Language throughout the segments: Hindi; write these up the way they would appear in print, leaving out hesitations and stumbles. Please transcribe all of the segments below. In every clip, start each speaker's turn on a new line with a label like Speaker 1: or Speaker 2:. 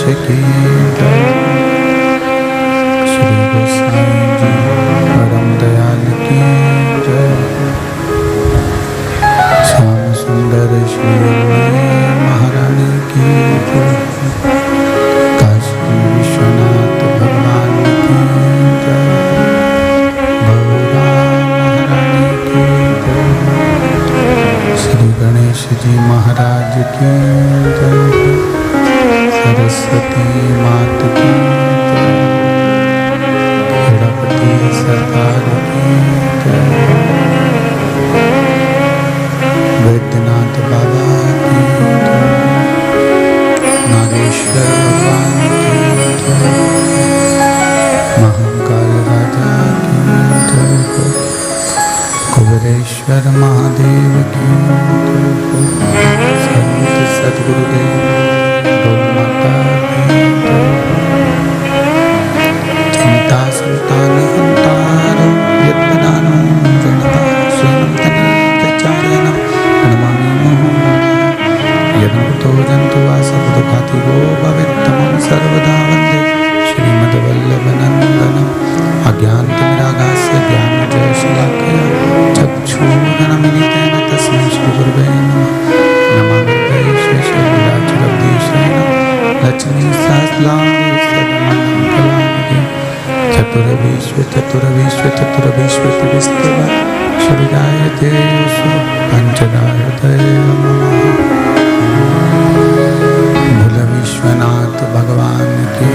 Speaker 1: की जय। श्री गोसाई जी परम दयाल की जय। श्याम सुंदर श्री महारानी की जय। काशी विश्वनाथ भगवान की जय। गौरा महारानी की जय। श्री गणेश जी महाराज की जय। सरस्वती मात की जय। गणपति सरकार की जय। वैद्यनाथ बाबा की जय। नागेश्वर भगवान की जय। महाकाल राजा की जय। कुबेरेश्वर महादेव की जय। संत सद्गुरुदेव गौ माता की जय। चिंता संतान हंतारो यद्वदानो ऋणदास्यनंतनीतचार्यनं प्रणमामि मुहुर्मुहुः। यदमुतो जन्तु वासवदुःखातिगो भवेत्तमं सर्वदा वन्दे श्रीमद्वल्लभनन्दनम्। अज्ञानतिमिरागास्य ज्ञानजयशलाकया चक्षुरुन्मीलितेन तस्मै श्रीगुरवे नमः। नमामि शेषगिरिराजगदीशेन लक्ष्मीसहस्राङ्गी सदमनं कलानिधि। चतुर्विश्वतिविस्तव शरीरायते पंचदायते नमः। भोले विश्वनाथ भगवान की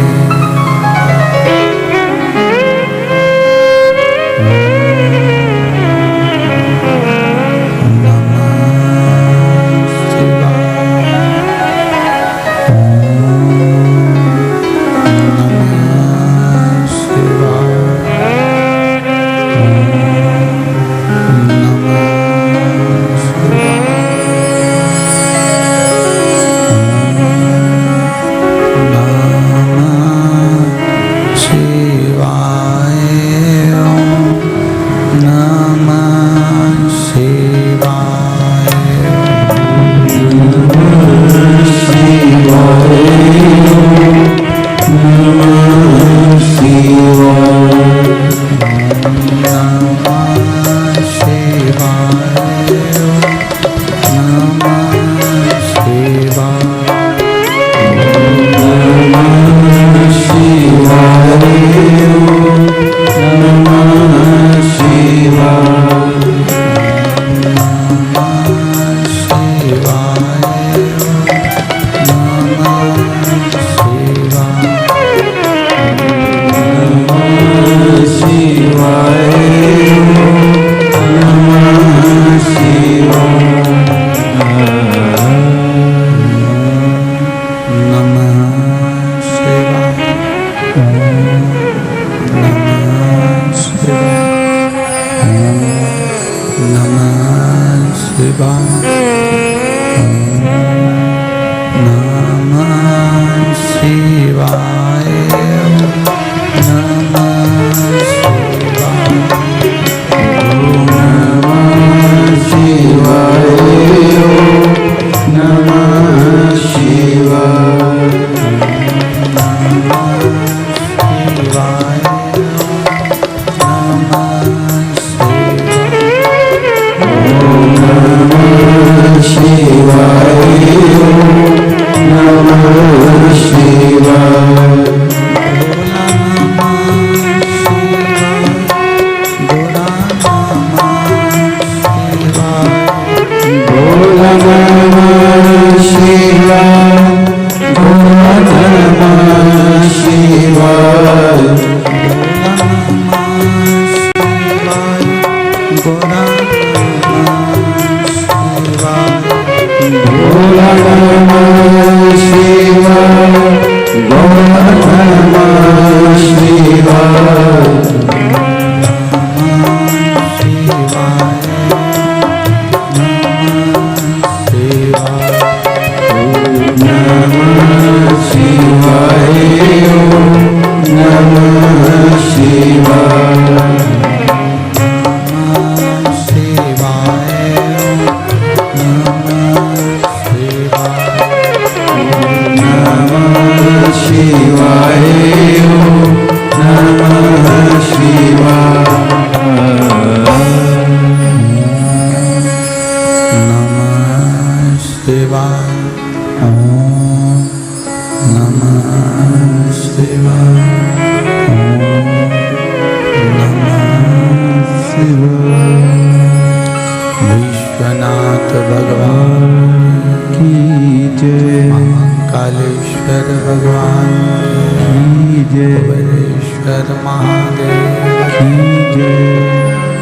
Speaker 1: भगवान की जय। भुवनेश्वर महादेव की जय।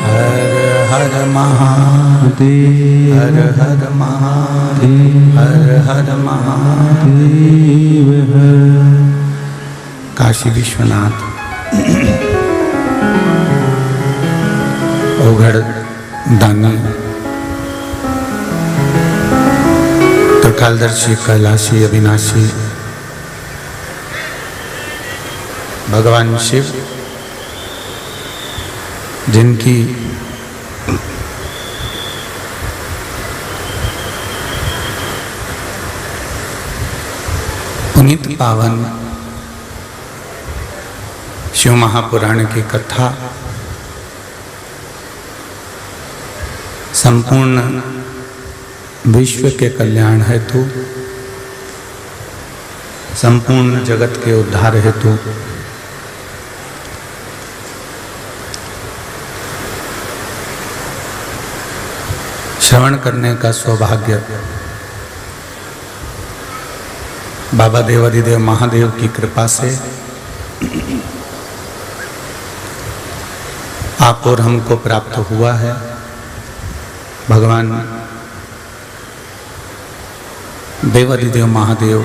Speaker 1: हर हर महादेव, हर हर महादेव, हर हर महादेव। काशी विश्वनाथ ओघड़ दानी, त्रिकालदर्शी, कैलाशी, अविनाशी भगवान शिव, जिनकी पुनीत पावन शिव महापुराण की कथा संपूर्ण विश्व के कल्याण हेतु, संपूर्ण जगत के उद्धार हेतु श्रवण करने का सौभाग्य बाबा देवाधिदेव महादेव की कृपा से आप और हमको प्राप्त हुआ है। भगवान देवाधिदेव महादेव,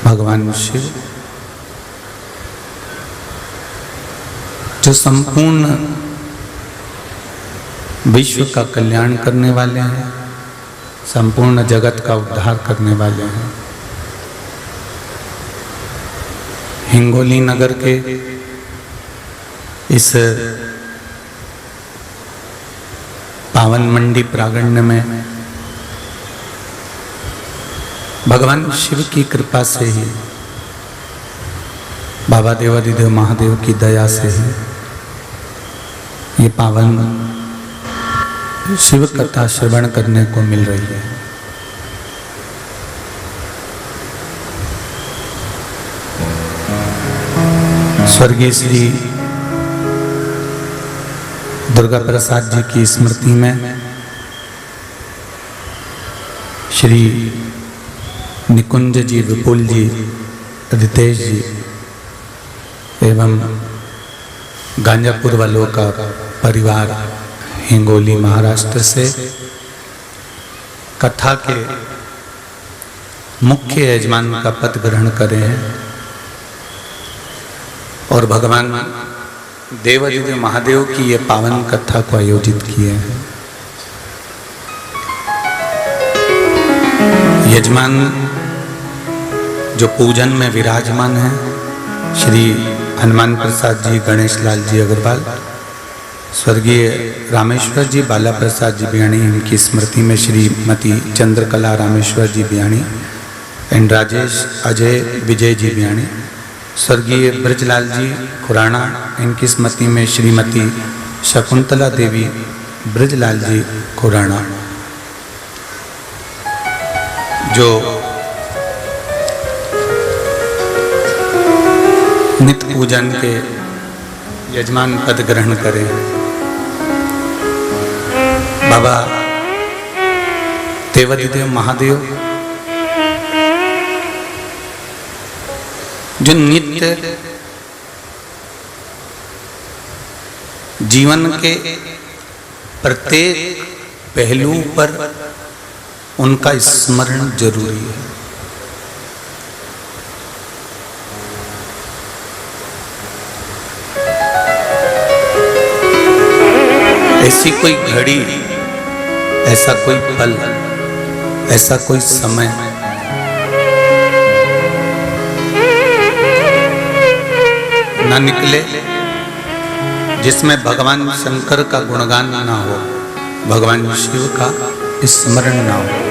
Speaker 1: भगवान शिव, जो संपूर्ण विश्व का कल्याण करने वाले हैं, संपूर्ण जगत का उद्धार करने वाले हैं। हिंगोली नगर के इस पावन मंडी प्रांगण में भगवान शिव की कृपा से ही, बाबा देवाधिदेव महादेव की दया से ही ये पावन शिव कथा श्रवण करने को मिल रही है। स्वर्गीय श्री दुर्गा प्रसाद जी की स्मृति में श्री निकुंज जी, विपुल जी, रितेश जी एवं गांजापुर वालों का परिवार हिंगोली महाराष्ट्र से कथा के मुख्य यजमान का पद ग्रहण करे हैं और भगवान देवाधिदेव महादेव की ये पावन कथा को आयोजित किए हैं। यजमान जो पूजन में विराजमान है श्री हनुमान प्रसाद जी, गणेश लाल जी अग्रवाल, स्वर्गीय रामेश्वर जी, बाला प्रसाद जी बियाणी, इनकी स्मृति में श्रीमती चंद्रकला रामेश्वर जी बियाणी एंड राजेश अजय विजय जी बियाणी, स्वर्गीय ब्रजलाल जी खुराना, इनकी स्मृति में श्रीमती शकुंतला देवी ब्रजलाल जी खुराना, जो नित्य पूजन के यजमान पद ग्रहण करें। बाबा देवाधिदेव महादेव जो नित्य जीवन के प्रत्येक पहलू पर उनका स्मरण जरूरी है। ऐसी कोई घड़ी, ऐसा कोई पल, ऐसा कोई समय ना निकले जिसमें भगवान शंकर का गुणगान ना हो, भगवान शिव का स्मरण ना हो।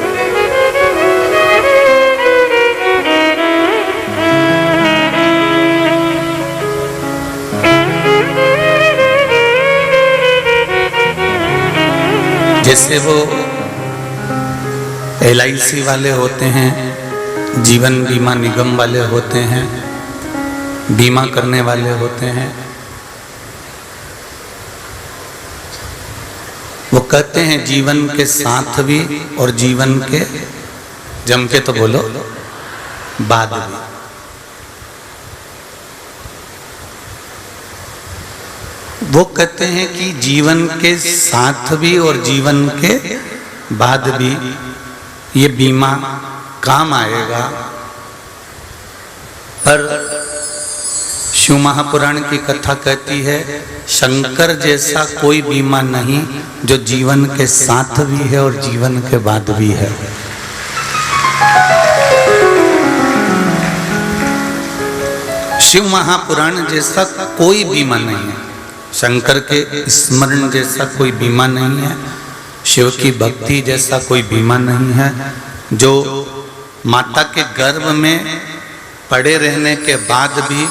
Speaker 1: जैसे वो LIC वाले होते हैं, जीवन बीमा निगम वाले होते हैं, बीमा करने वाले होते हैं, वो कहते हैं जीवन के साथ भी और जीवन के जम के तो बोलो बाद भी। वो कहते हैं कि जीवन के साथ भी और जीवन के बाद भी ये बीमा काम आएगा। पर शिव महापुराण की कथा कहती है शंकर जैसा कोई बीमा नहीं जो जीवन के साथ भी है और जीवन के बाद भी है। शिव महापुराण जैसा कोई बीमा नहीं है, शंकर के स्मरण जैसा कोई बीमा नहीं है, शिव की भक्ति जैसा कोई बीमा नहीं है। जो माता के गर्भ में पड़े रहने के बाद भी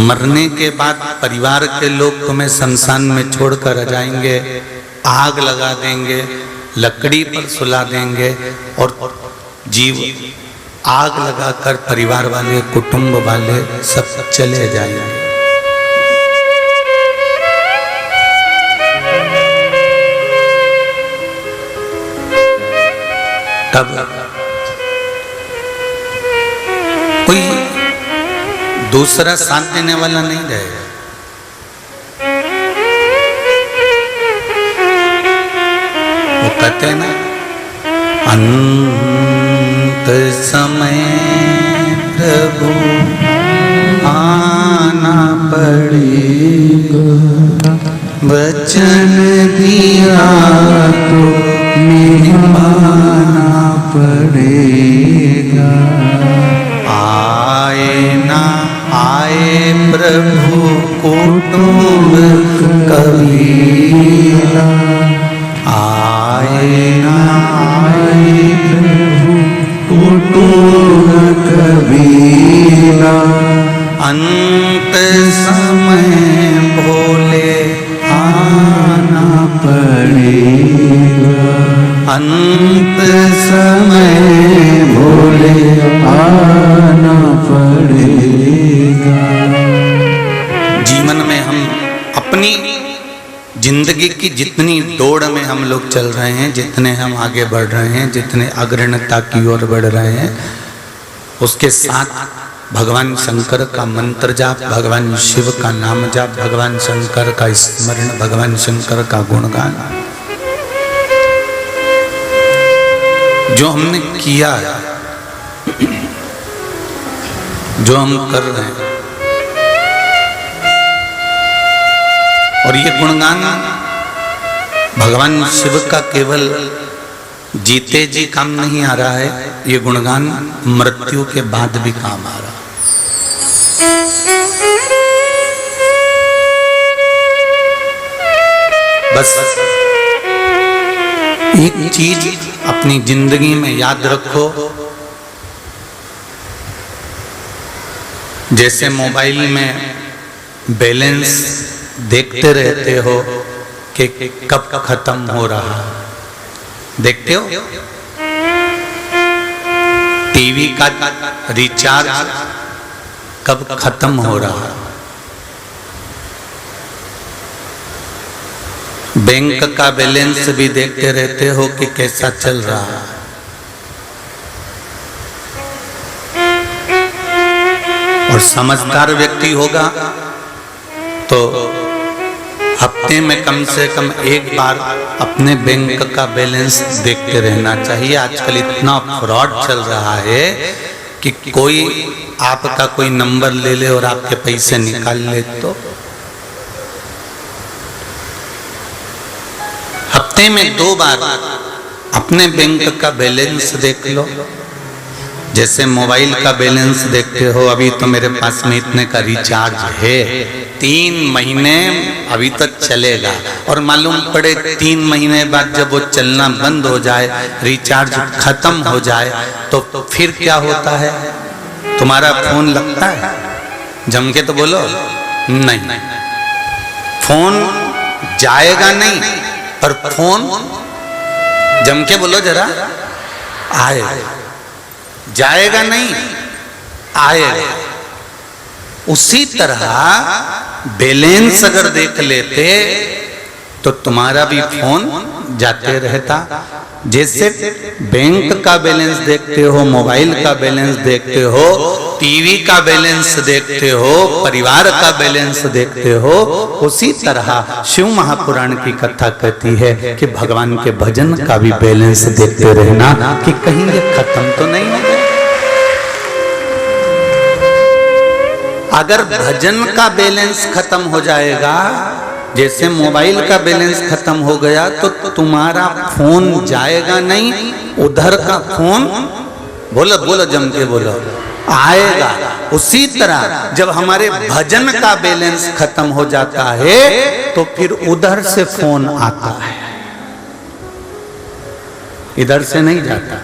Speaker 1: मरने के बाद परिवार के लोग तुम्हें शमशान में छोड़कर जाएंगे, आग लगा देंगे, लकड़ी पर सुला देंगे और जीव आग लगाकर परिवार वाले कुटुंब वाले सब चले जाएंगे। तब कोई दूसरा साथ देने वाला नहीं रहेगा। वो कहते हैं ना अंत समय प्रभु आना पड़ेगा, वचन दिया तो निभाना पड़ेगा। आए ना आए प्रभु कुटुंब कबीला, आए ना आए प्रभु कुटुंब कबीला। अंत समय भोले आना पड़ेगा, अंत समय भोले आना पड़ेगा। जीवन में हम अपनी जिंदगी की जितनी दौड़ में हम लोग चल रहे हैं, जितने हम आगे बढ़ रहे हैं, जितने अग्रणता की ओर बढ़ रहे हैं, उसके साथ भगवान शंकर का मंत्र जाप, भगवान शिव का नाम जाप, भगवान शंकर का स्मरण, भगवान शंकर का गुणगान जो हमने किया है, जो हम कर रहे हैं। और ये गुणगान भगवान शिव का केवल जीते जी काम नहीं आ रहा है, ये गुणगान मृत्यु के बाद भी काम आ रहा है। बस एक चीज अपनी जिंदगी में याद रखो, जैसे मोबाइल में बैलेंस देखते रहते हो कि कब खत्म हो रहा है, देखते हो। टीवी का रिचार्ज कब खत्म हो रहा है, बैंक का बैलेंस भी देखते रहते हो कि कैसा चल रहा है। और समझदार व्यक्ति होगा तो हफ्ते में कम से कम एक बार अपने बैंक का बैलेंस देखते रहना चाहिए। आजकल इतना फ्रॉड चल रहा है कि कोई आपका कोई नंबर ले ले और आपके पैसे निकाल ले। तो हफ्ते में 2 बार अपने बैंक का बैलेंस देख लो। जैसे मोबाइल का बैलेंस देखते हो, अभी तो मेरे पास में इतने का रिचार्ज है, 3 महीने अभी तक चलेगा। और मालूम पड़े 3 महीने बाद जब वो चलना बंद हो जाए, रिचार्ज खत्म हो जाए, तो फिर क्या होता है? तुम्हारा फोन लगता है? जम के तो बोलो नहीं। फोन जाएगा नहीं, पर फोन जम के बोलो जरा, आएगा। जाएगा नहीं, आएगा। उसी तरह बैलेंस अगर देख लेते तो तुम्हारा भी फोन जाते रहता। जैसे बैंक का बैलेंस देखते हो, मोबाइल का बैलेंस देखते हो, टीवी का बैलेंस देखते हो, परिवार का बैलेंस देखते हो, उसी तरह शिव महापुराण की कथा कहती है कि भगवान के भजन का भी बैलेंस देखते रहना कि कहीं ये खत्म तो नहीं हो गया। अगर भजन का बैलेंस खत्म हो जाएगा, जैसे मोबाइल का बैलेंस खत्म हो गया, तो तुम्हारा फोन जाएगा नहीं, उधर का फोन बोलो बोलो जम के बोलो आएगा। उसी तरह जब हमारे भजन का बैलेंस खत्म हो जाता है तो फिर उधर से फोन आता है, इधर से नहीं जाता,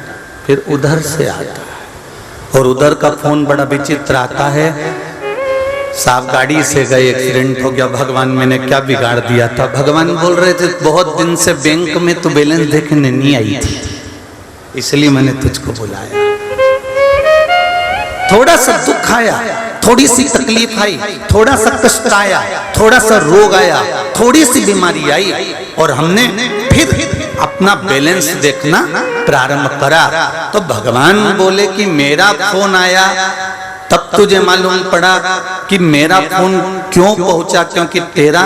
Speaker 1: फिर उधर से आता है। और उधर का फोन बड़ा विचित्र आता है, साहब गाड़ी से गए, एक्सीडेंट हो गया, भगवान मैंने क्या बिगाड़ दिया था। भगवान बोल रहे थे बहुत दिन से बैंक में तो बैलेंस देखने नहीं आई थी, इसलिए मैंने तुझको बुलाया। थोड़ा सा दुख आया, थोड़ी सी तकलीफ आई, थोड़ा सा कष्ट आया, थोड़ा सा रोग आया, थोड़ी सी बीमारी आई, और हमने फिर अपना बैलेंस देखना प्रारंभ करा। तो भगवान बोले कि मेरा फोन आया, तब तुझे मालूम पड़ा कि मेरा फोन क्यों पहुंचा, क्योंकि तेरा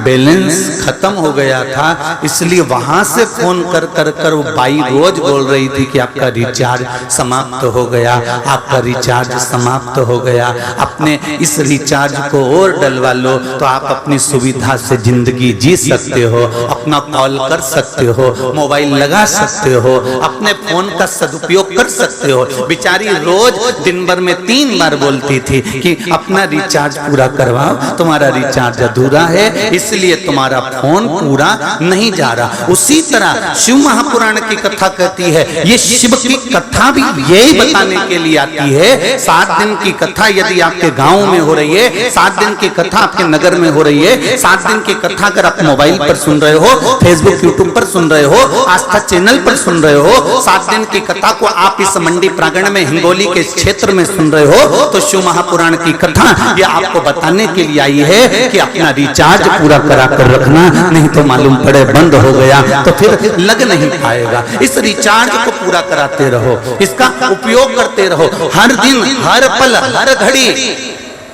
Speaker 1: बैलेंस खत्म हो गया था। इसलिए वहां से फोन कर कर कर वो बाई रोज बोल रही थी कि आपका रिचार्ज समाप्त हो गया, आपका रिचार्ज समाप्त हो गया, अपने इस रिचार्ज को और डलवा लो तो आप अपनी सुविधा से जिंदगी जी सकते हो, अपना कॉल कर सकते हो, मोबाइल लगा सकते हो, अपने फोन का सदुपयोग कर सकते हो। बेचारी रोज दिन भर में 3 बार बोलती थी कि अपना रिचार्ज पूरा करवाओ, तुम्हारा रिचार्ज अधूरा है, इसलिए तुम्हारा फोन पूरा नहीं जा रहा। उसी तरह शिव महापुराण की कथा कहती है, ये शिव की कथा भी यही बताने के लिए आती है। 7 दिन की कथा यदि आपके गांव में हो रही है, 7 दिन की कथा आपके नगर में हो रही है, 7 दिन की कथा अगर आप मोबाइल पर सुन रहे हो, फेसबुक यूट्यूब पर सुन रहे हो, आस्था चैनल पर सुन रहे हो, 7 दिन की कथा को आप इस मंडी प्रांगण में हिंगोली के क्षेत्र में सुन रहे हो, तो शिव महापुराण की कथा ये आपको बताने के लिए आई है कि अपना रिचार्ज पूरा करा कर रखना, नहीं तो मालूम पड़े बंद हो गया तो फिर लग नहीं पाएगा। इस रिचार्ज को पूरा कराते रहो, इसका उपयोग करते रहो, हर दिन, हर पल, हर घड़ी।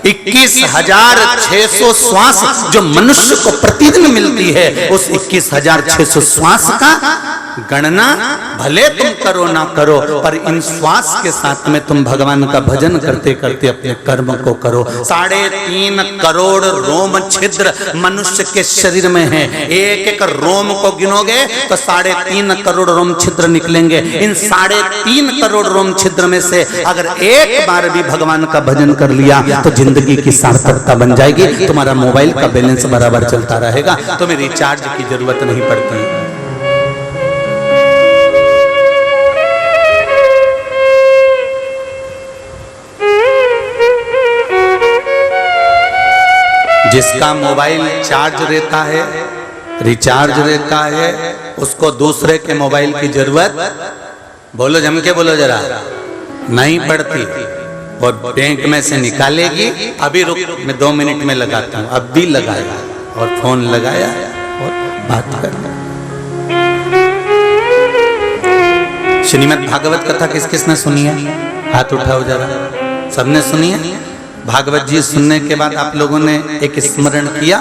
Speaker 1: 21,600 श्वास जो मनुष्य को प्रतिदिन मिलती है, उस 21,600 श्वास का गणना भले तुम करो ना करो, पर इन श्वास के साथ में तुम भगवान का भजन करते करते अपने कर्म को करो। 3.5 करोड़ रोम छिद्र मनुष्य के शरीर में है, एक एक रोम को गिनोगे तो 3.5 करोड़ रोम छिद्र निकलेंगे। इन 3.5 करोड़ रोम छिद्र में से अगर एक बार भी भगवान का भजन कर लिया तो जिंदगी की सार्थकता बन जाएगी। तुम्हारा मोबाइल का बैलेंस बराबर चलता रहेगा, तुम्हें रिचार्ज की जरूरत नहीं पड़ती। जिसका मोबाइल चार्ज रहता है, रिचार्ज रहता है, उसको दूसरे के मोबाइल की जरूरत, बोलो जम के बोलो जरा, नहीं पड़ती। और बैंक में से निकालेगी, अभी रुक मैं 2 मिनट में लगाता हूँ, अब भी लगाया और फोन लगाया और बात करता। श्रीमद् भागवत कथा किस किसने सुनी है? हाथ उठाओ जरा, सबने सुनी है? भागवत जी सुनने के बाद आप लोगों ने एक स्मरण किया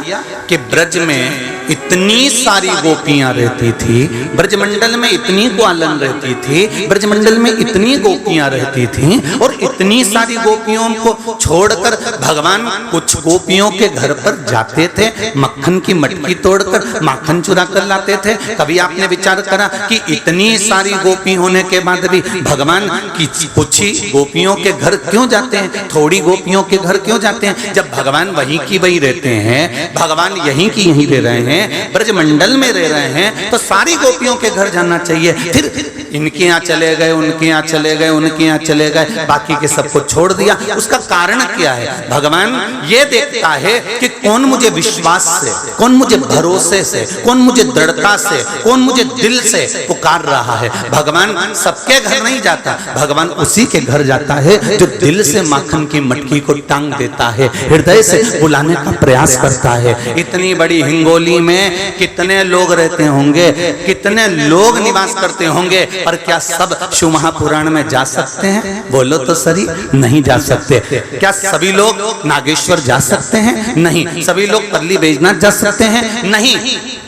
Speaker 1: कि ब्रज में इतनी सारी गोपियां रहती थी, ब्रजमंडल में इतनी ग्वालन रहती थी, ब्रजमंडल में इतनी गोपियां रहती थी, और इतनी सारी गोपियों को छोड़कर भगवान कुछ गोपियों के घर पर जाते थे, मक्खन की मटकी तोड़कर माखन चुरा कर लाते थे। कभी आपने विचार करा कि इतनी सारी गोपी होने के बाद भी भगवान की कुछ ही गोपियों के घर क्यों जाते हैं, थोड़ी गोपियों के घर क्यों जाते हैं? जब भगवान वहीं की वहीं रहते हैं, भगवान यहीं की यहीं रह रहे हैं, ब्रजमंडल में रह रहे हैं, तो सारी गोपियों के घर जाना चाहिए। फिर इनके यहाँ चले गए, उनके यहाँ चले गए, उनके यहाँ चले गए, बात बाकी के सबको छोड़ दिया। उसका कारण क्या है? भगवान ये देखता है कि कौन मुझे विश्वास से, कौन मुझे भरोसे से, कौन मुझे दृढ़ता से, कौन मुझे दिल से पुकार रहा है। भगवान सबके घर नहीं जाता, भगवान उसी के घर जाता है जो दिल से माखन की मटकी को टांग देता है, हृदय से बुलाने का प्रयास करता है। इतनी बड़ी हिंगोली में कितने लोग रहते होंगे, कितने लोग निवास करते होंगे, पर क्या सब शिव महापुराण में जा सकते हैं? बोलो तो सही, नहीं जा सकते। क्या सभी लोग नागेश्वर जा सकते हैं? नहीं। सभी लोग परली बैजनाथ जा सकते हैं? नहीं।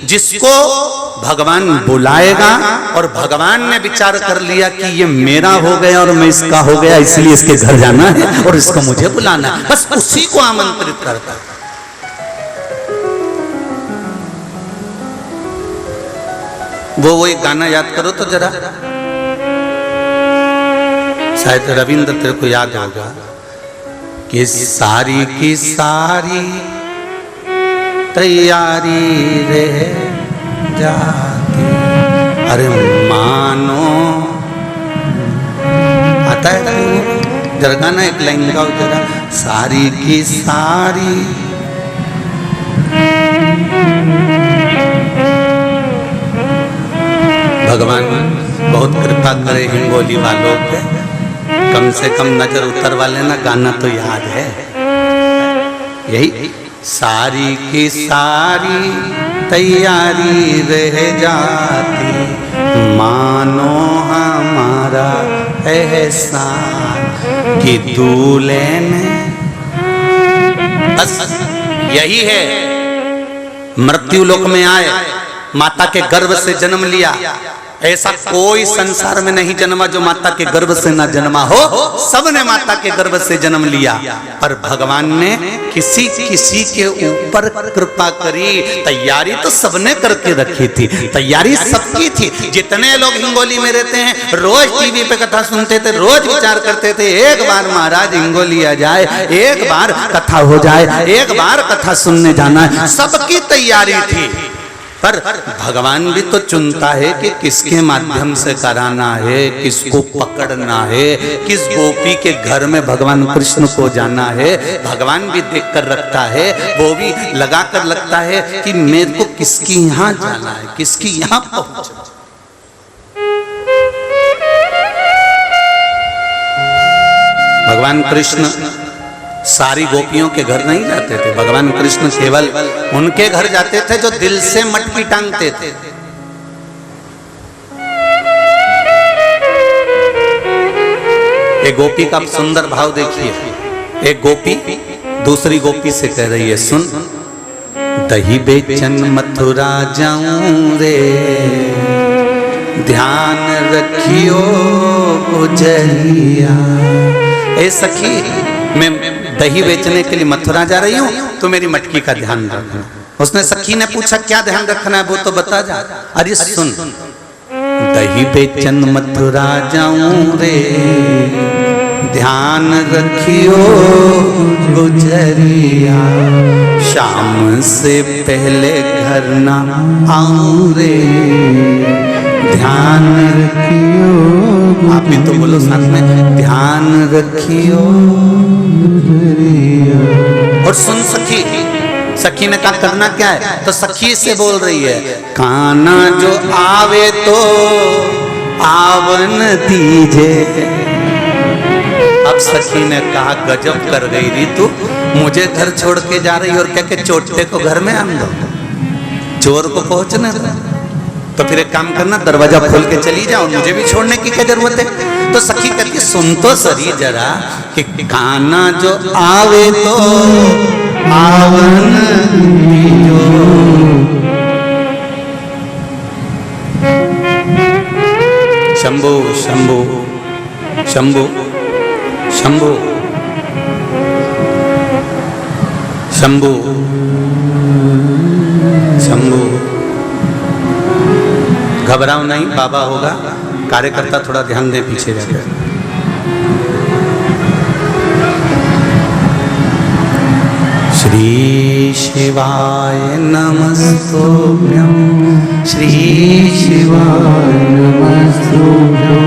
Speaker 1: जिसको भगवान बुलाएगा और भगवान ने विचार कर लिया कि ये मेरा हो गया और मैं इसका हो गया, इसलिए इसके घर जाना है और इसको मुझे बुलाना है, बस उसी को आमंत्रित करता है। वो एक गाना याद करो तो जरा, शायद रविंद्र तेरे को याद होगा कि सारी की सारी तैयारी रह जाती, अरे मानो, आता है जरा गाना, एक लाइन गाओ जरा, सारी की सारी भगवान बहुत कृपा करे हिंगोली वालों पे, कम से कम नजर उतर वाले ना, गाना तो याद है यही, सारी की सारी तैयारी रह जाती, मानो हमारा एहसान कि दूल्हे ने, बस यही है। मृत्यु लोक में आए, माता के गर्भ से जन्म लिया, ऐसा कोई संसार में नहीं जन्मा जो माता के गर्भ से ना जन्मा हो, सबने माता के गर्भ से जन्म लिया, पर भगवान ने किसी किसी के ऊपर कृपा करी। तैयारी तो सबने करके रखी थी, तैयारी सबकी थी। जितने लोग हिंगोली में रहते हैं, रोज टीवी पे कथा सुनते थे, रोज विचार करते थे एक बार महाराज हिंगोली आ जाए, एक बार कथा हो जाए, एक बार कथा सुनने जाना है, सबकी तैयारी थी। पर भगवान भी तो चुनता है कि किसके माध्यम से कराना है, किसको पकड़ना है, किस गोपी के घर में भगवान कृष्ण को जाना है। भगवान भी देख कर रखता है, वो भी लगा कर लगता है कि मेरे को किसकी यहाँ जाना है, किसकी यहाँ पहुंचना। भगवान कृष्ण सारी गोपियों के घर नहीं जाते थे, भगवान कृष्ण केवल उनके घर जाते थे जो दिल से मटकी टांगते थे। एक गोपी का सुंदर भाव देखिए, एक गोपी दूसरी गोपी से कह रही है, सुन दही बेचन मथुरा जाऊं रे, ध्यान रखियो गुजरिया। ए सखी, मैं दही बेचने के लिए मथुरा जा रही हूँ, तो मेरी मटकी का ध्यान रखना। उसने सखी ने पूछा क्या ध्यान रखना है, वो तो बता जा। अरे सुन, दही बेचन मथुरा जाऊं रे, ध्यान रखियो गुजरिया, शाम से पहले घर ना आऊं रे, ध्यान रखियो। आप भी तो बोलो साथ में, ध्यान रखियो। और सुन सखी, सखी ने कहा करना क्या है, तो सखी से बोल रही है, काना जो आवे तो आवन दीजे। अब सखी ने कहा गजब कर गई री तू, मुझे घर छोड़ के जा रही और क्या के चोटे को घर में आन दो, चोर को पहुंचने दो। तो फिर एक काम करना, दरवाजा खोल के चली जाओ, मुझे भी छोड़ने की क्या जरूरत है। तो सखी कहती सुन तो सरी जरा कि काना जो आवे तो आवन दीजो। शंभो शंभो शंभो शंभो शंभो शंभो। घबराओ नहीं, बाबा होगा, कार्यकर्ता थोड़ा ध्यान दे पीछे जाकर। श्री शिवाय नमस्तुभ्यं, श्री शिवाय नमस्तुभ्यं,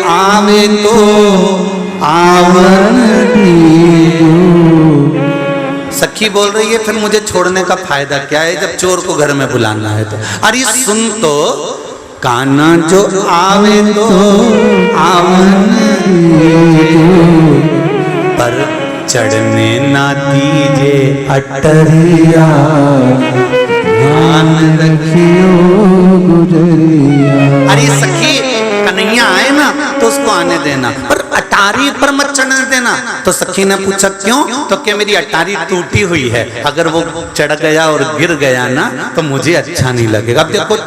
Speaker 1: आवे तो आवन दीजो। सखी बोल रही है फिर मुझे छोड़ने का फायदा क्या है जब चोर को घर में बुलाना है तो। अरे सुन तो, कान्हा जो आवे तो आवन दीजो, पर चढ़ने ना दीजे अटरिया, ध्यान रखियो गुजरिया। अरे सखी कन्हैया आए ना तो उसको आने देना, पर अटारी पर मत चढ़ने देना। तो सखी ने पूछा क्यों? तो क्या मेरी अटारी टूटी हुई है, अगर वो चढ़ गया और गिर गया ना तो मुझे अच्छा नहीं लगेगा। अब देखो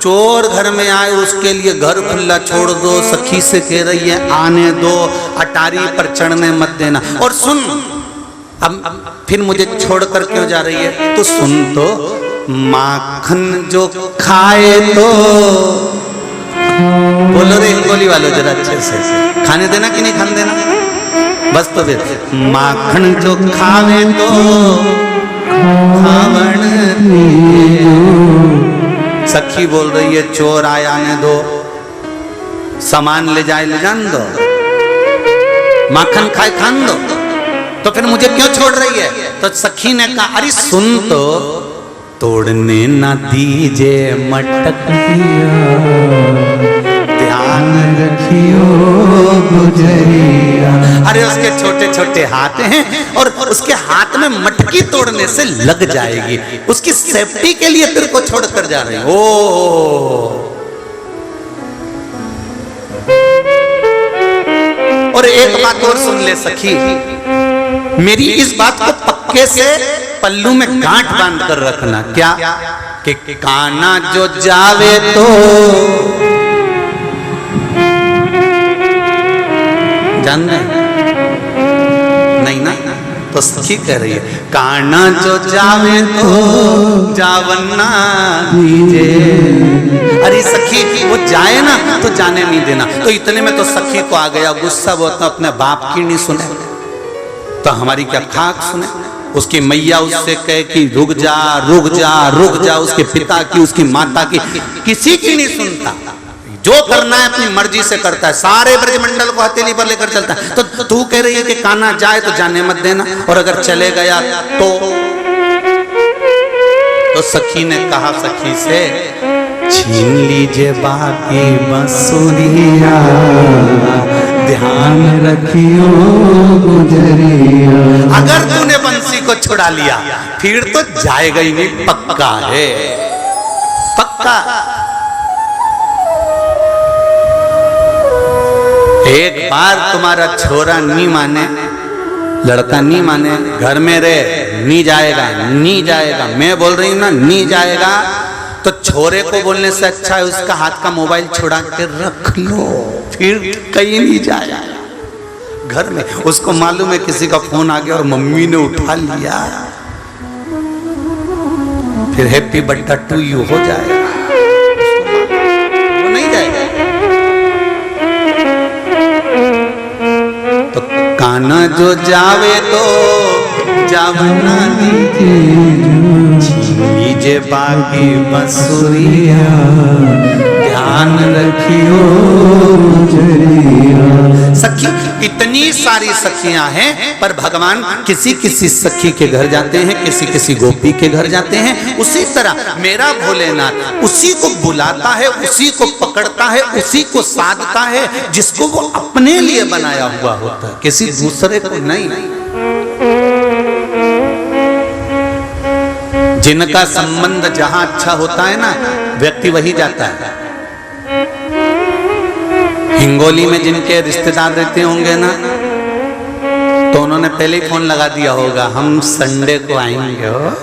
Speaker 1: चोर घर में आए उसके लिए घर खुला छोड़ दो, सखी से कह रही है आने दो, अटारी पर चढ़ने मत देना। और सुन, अब फिर मुझे छोड़ कर क्यों जा रही है? तो सुन तो, माखन जो खाए तो, बोलो रे हिंगोली वालों जरा अच्छे से, खाने देना कि नहीं खाने देना? बस तो फिर, माखन जो खावे तो खावन दीजो। सखी बोल रही है चोर आए आने दो, सामान ले जाए ले जान दो, माखन खाए खान दो, तो फिर मुझे क्यों छोड़ रही है? तो सखी ने कहा अरे सुन तो, तोड़ने ना दीजे मटकिया, ध्यान रखियो गुजरिया। अरे उसके छोटे छोटे हाथ हैं और उसके हाथ में मटकी तोड़ने से लग जाएगी, उसकी सेफ्टी के लिए तेरे को छोड़ कर जा रही है। ओ और एक बात और सुन ले सखी, मेरी इस बात को पक्के से पल्लू में गांठ बांध कर रखना। क्या? कि कान्हा जो जावे तो, जान नहीं ना? तो सखी कह रही है कान्हा जो जावे तो जावन्ना दीजे। अरे सखी वो जाए ना तो जाने नहीं देना। तो इतने में तो सखी को आ गया गुस्सा, वो तो अपने बाप की नहीं सुने तो हमारी क्या खाक सुने। उसकी मैया उससे कहे कि रुक जा रुक जा रुक जा, उसके पिता की उसकी माता की किसी की नहीं सुनता, जो करना है अपनी मर्जी से करता है, सारे ब्रजमंडल को हथेली पर लेकर चलता है। तो तू कह रही है कि कान्हा जाए तो जाने मत देना, और अगर चले गया तो सखी ने कहा सखी से, छीन लीजिए बाकी बंसुरिया, ध्यान रखियो गुजरिया। अगर तूने बंसी को छुड़ा लिया फिर तो जाएगा ही नहीं, पक्का है, पक्का। एक बार तुम्हारा छोरा नहीं माने, लड़का नहीं माने, घर में रहे, नहीं जाएगा नहीं जाएगा, मैं बोल रही हूं ना नहीं जाएगा, तो छोरे को बोलने से अच्छा है उसका हाथ का मोबाइल छुड़ा के रख लो, फिर कहीं नहीं जाएगा। घर में उसको मालूम है किसी का फोन आ गया और मम्मी ने उठा लिया, फिर हैप्पी बर्थडे टू यू हो जाएगा, वो नहीं जाएगा। तो कान्हा जो जावे तो जावना दीजिए बाकी बंसुरिया, ध्यान रखियो गुजरिया। सखी इतनी सारी सखियां हैं, पर भगवान किसी किसी सखी के घर जाते हैं, किसी किसी गोपी के घर जाते हैं। उसी तरह मेरा भोलेनाथ उसी को बुलाता है, उसी को पकड़ता है, उसी को साधता है जिसको वो अपने लिए बनाया हुआ होता है, किसी दूसरे को नहीं। जिनका संबंध जहां अच्छा होता है ना, व्यक्ति वही जाता है। हिंगोली में जिनके रिश्तेदार रहते होंगे ना, तो उन्होंने पहले ही फोन लगा दिया होगा, हम संडे को आएंगे, हो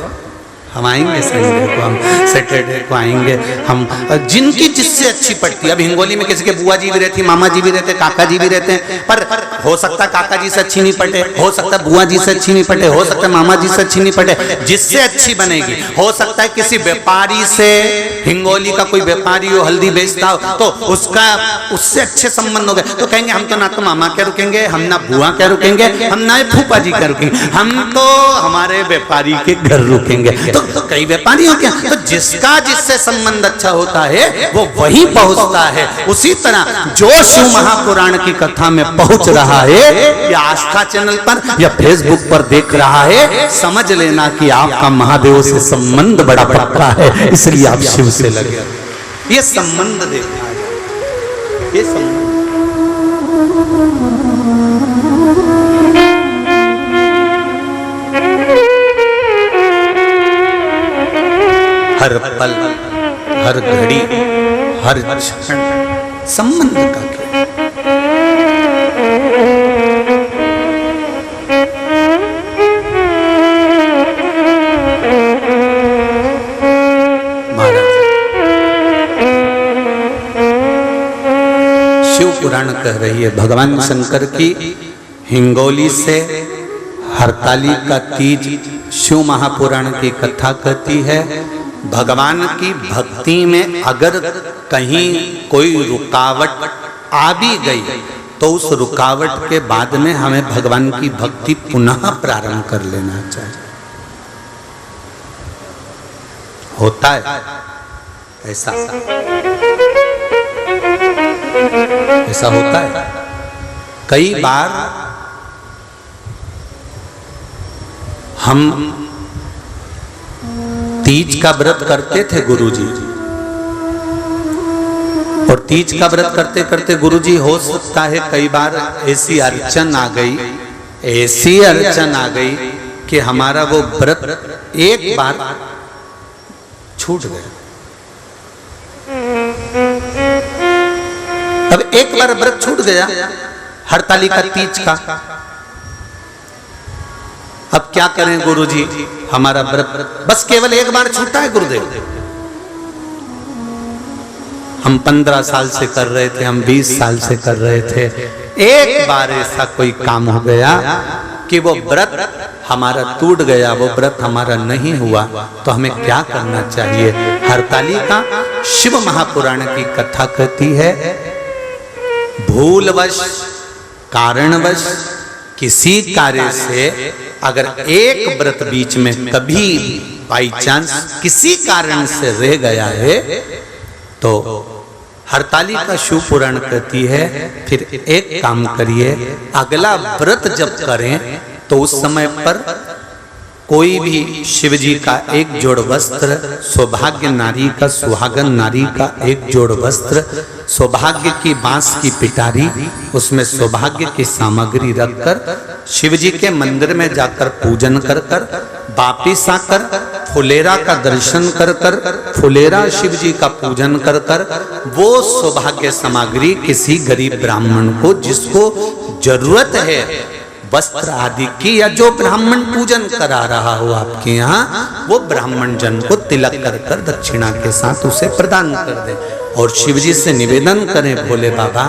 Speaker 1: हम आएंगे संडे को, हम सैटरडे को आएंगे, हम जिनकी जिससे अच्छी पड़ती है। अब हिंगोली में किसी के बुआ जी भी रहती, मामा जी भी रहते, काका जी भी रहते हैं, पर हो सकता है काका जी से अच्छी नहीं पटे, हो सकता है बुआ जी से अच्छी नहीं पटे, हो सकता है मामा जी से अच्छी नहीं पटे, जिससे अच्छी बनेगी। हो सकता है किसी व्यापारी से, हिंगोली का कोई व्यापारी हो, हल्दी बेचता हो, तो उसका उससे अच्छे संबंध हो गए, तो कहेंगे हम तो ना तो मामा क्या रुकेंगे, हम ना बुआ क्या रुकेंगे, हम ना फूफा जी क्या रुकेंगे, हम तो हमारे व्यापारी के घर रुकेंगे। तो कई व्यापारियों के, तो जिसका जिससे संबंध अच्छा होता है वो वही पहुंचता है। उसी तरह जो शिव महापुराण की कथा में पहुंच रहा है या आस्था चैनल पर या फेसबुक पर देख रहा है, समझ लेना कि आपका महादेव से संबंध बड़ा पक्का है, इसलिए आप शिव से लगे। ये संबंध देखना है, ये संबंध। हर पल, हर घड़ी, हर क्षण संबंध का क्या? महाराज शिव पुराण कह रही है, भगवान शंकर की हिंगोली से हरतालिका तीज शिव महापुराण की कथा कहती है। भगवान की भक्ति में अगर कहीं कोई रुकावट आ भी गई तो उस रुकावट के बाद में हमें भगवान की भक्ति पुनः प्रारंभ कर लेना चाहिए। होता है ऐसा, ऐसा होता है। कई बार हम तीज का व्रत करते थे गुरुजी, और तीज का व्रत करते करते गुरुजी हो सकता है कई बार ऐसी अड़चन आ गई, ऐसी अड़चन आ गई कि हमारा वो व्रत एक बार छूट गया। अब एक बार व्रत छूट गया हरतालिका तीज का, अब क्या करें गुरुजी, हमारा व्रत बस केवल एक बार छूटा है गुरुदेव। हम 15 साल से कर रहे थे, हम 20 साल से कर रहे थे, एक बार ऐसा कोई काम हो गया कि वो व्रत हमारा टूट गया, वो व्रत हमारा नहीं हुआ, तो हमें क्या करना चाहिए? हरतालिका शिव महापुराण की कथा कहती है, भूलवश कारणवश किसी कार्य से अगर एक व्रत बीच में कभी बाई चांस किसी कारण से रह गया है तो हरतालिका शिव पुराण कहती है फिर एक काम करिए, अगला व्रत जब करें तो उस समय पर कोई भी शिव जी का एक जोड़ वस्त्र, सौभाग्य नारी का, सुहागन नारी का एक जोड़ वस्त्र, सौभाग्य की बांस की पिटारी, उसमें सौभाग्य की सामग्री रखकर शिव जी के मंदिर में जाकर पूजन कर कर वापिस आकर फुलेरा का दर्शन कर कर, फुलेरा शिव जी का पूजन कर कर, वो सौभाग्य सामग्री किसी गरीब ब्राह्मण को जिसको जरूरत है वस्त्र आदि की, या जो ब्राह्मण पूजन करा रहा हो आपके यहाँ, वो ब्राह्मण जन को तिलक कर कर दक्षिणा के साथ उसे प्रदान कर दे। और शिव जी से निवेदन करें, भोले बाबा